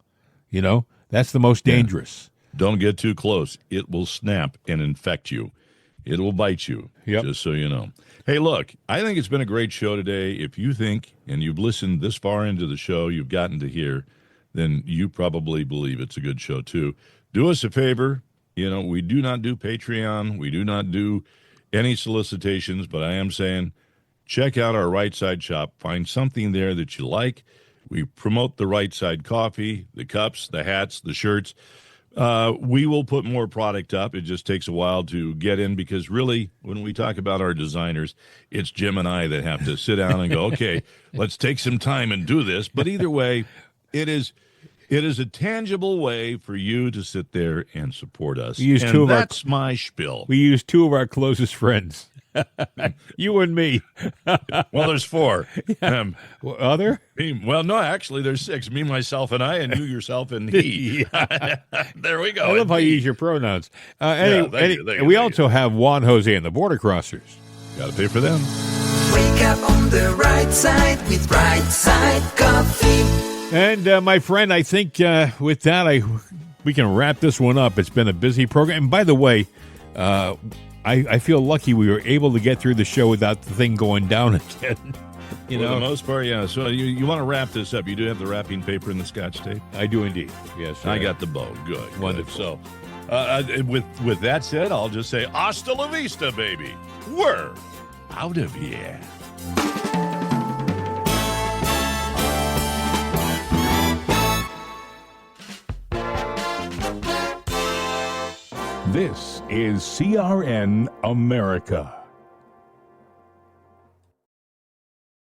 That's the most dangerous. Don't get too close. It will snap and infect you. It will bite you, just so you know. Hey, look, I think it's been a great show today. If you think, and you've listened this far into the show, you've gotten to here, then you probably believe it's a good show, too. Do us a favor. We do not do Patreon. We do not do any solicitations, but I am saying check out our Right Side shop. Find something there that you like. We promote the Right Side coffee, the cups, the hats, the shirts. We will put more product up. It just takes a while to get in because really, when we talk about our designers, it's Jim and I that have to sit down and go, okay, let's take some time and do this. But either way, it is a tangible way for you to sit there and support us. That's my spiel. We use two of our closest friends. You and me. Well, there's four. Other? Well, no, actually, there's six. Me, myself, and I, and you, yourself, and he. There we go. I love how you use your pronouns. We also have Juan Jose and the Border Crossers. Got to pay for them. Wake up on the right side with Right Side Coffee. And my friend, I think with that, we can wrap this one up. It's been a busy program. And by the way, I feel lucky we were able to get through the show without the thing going down again. You For know, the most part, yeah. So you want to wrap this up. You do have the wrapping paper and the Scotch tape? I do indeed. Yes, I got the bow. Good. Wonderful. So, with that said, I'll just say, hasta la vista, baby. We're out of here. This is CRN America.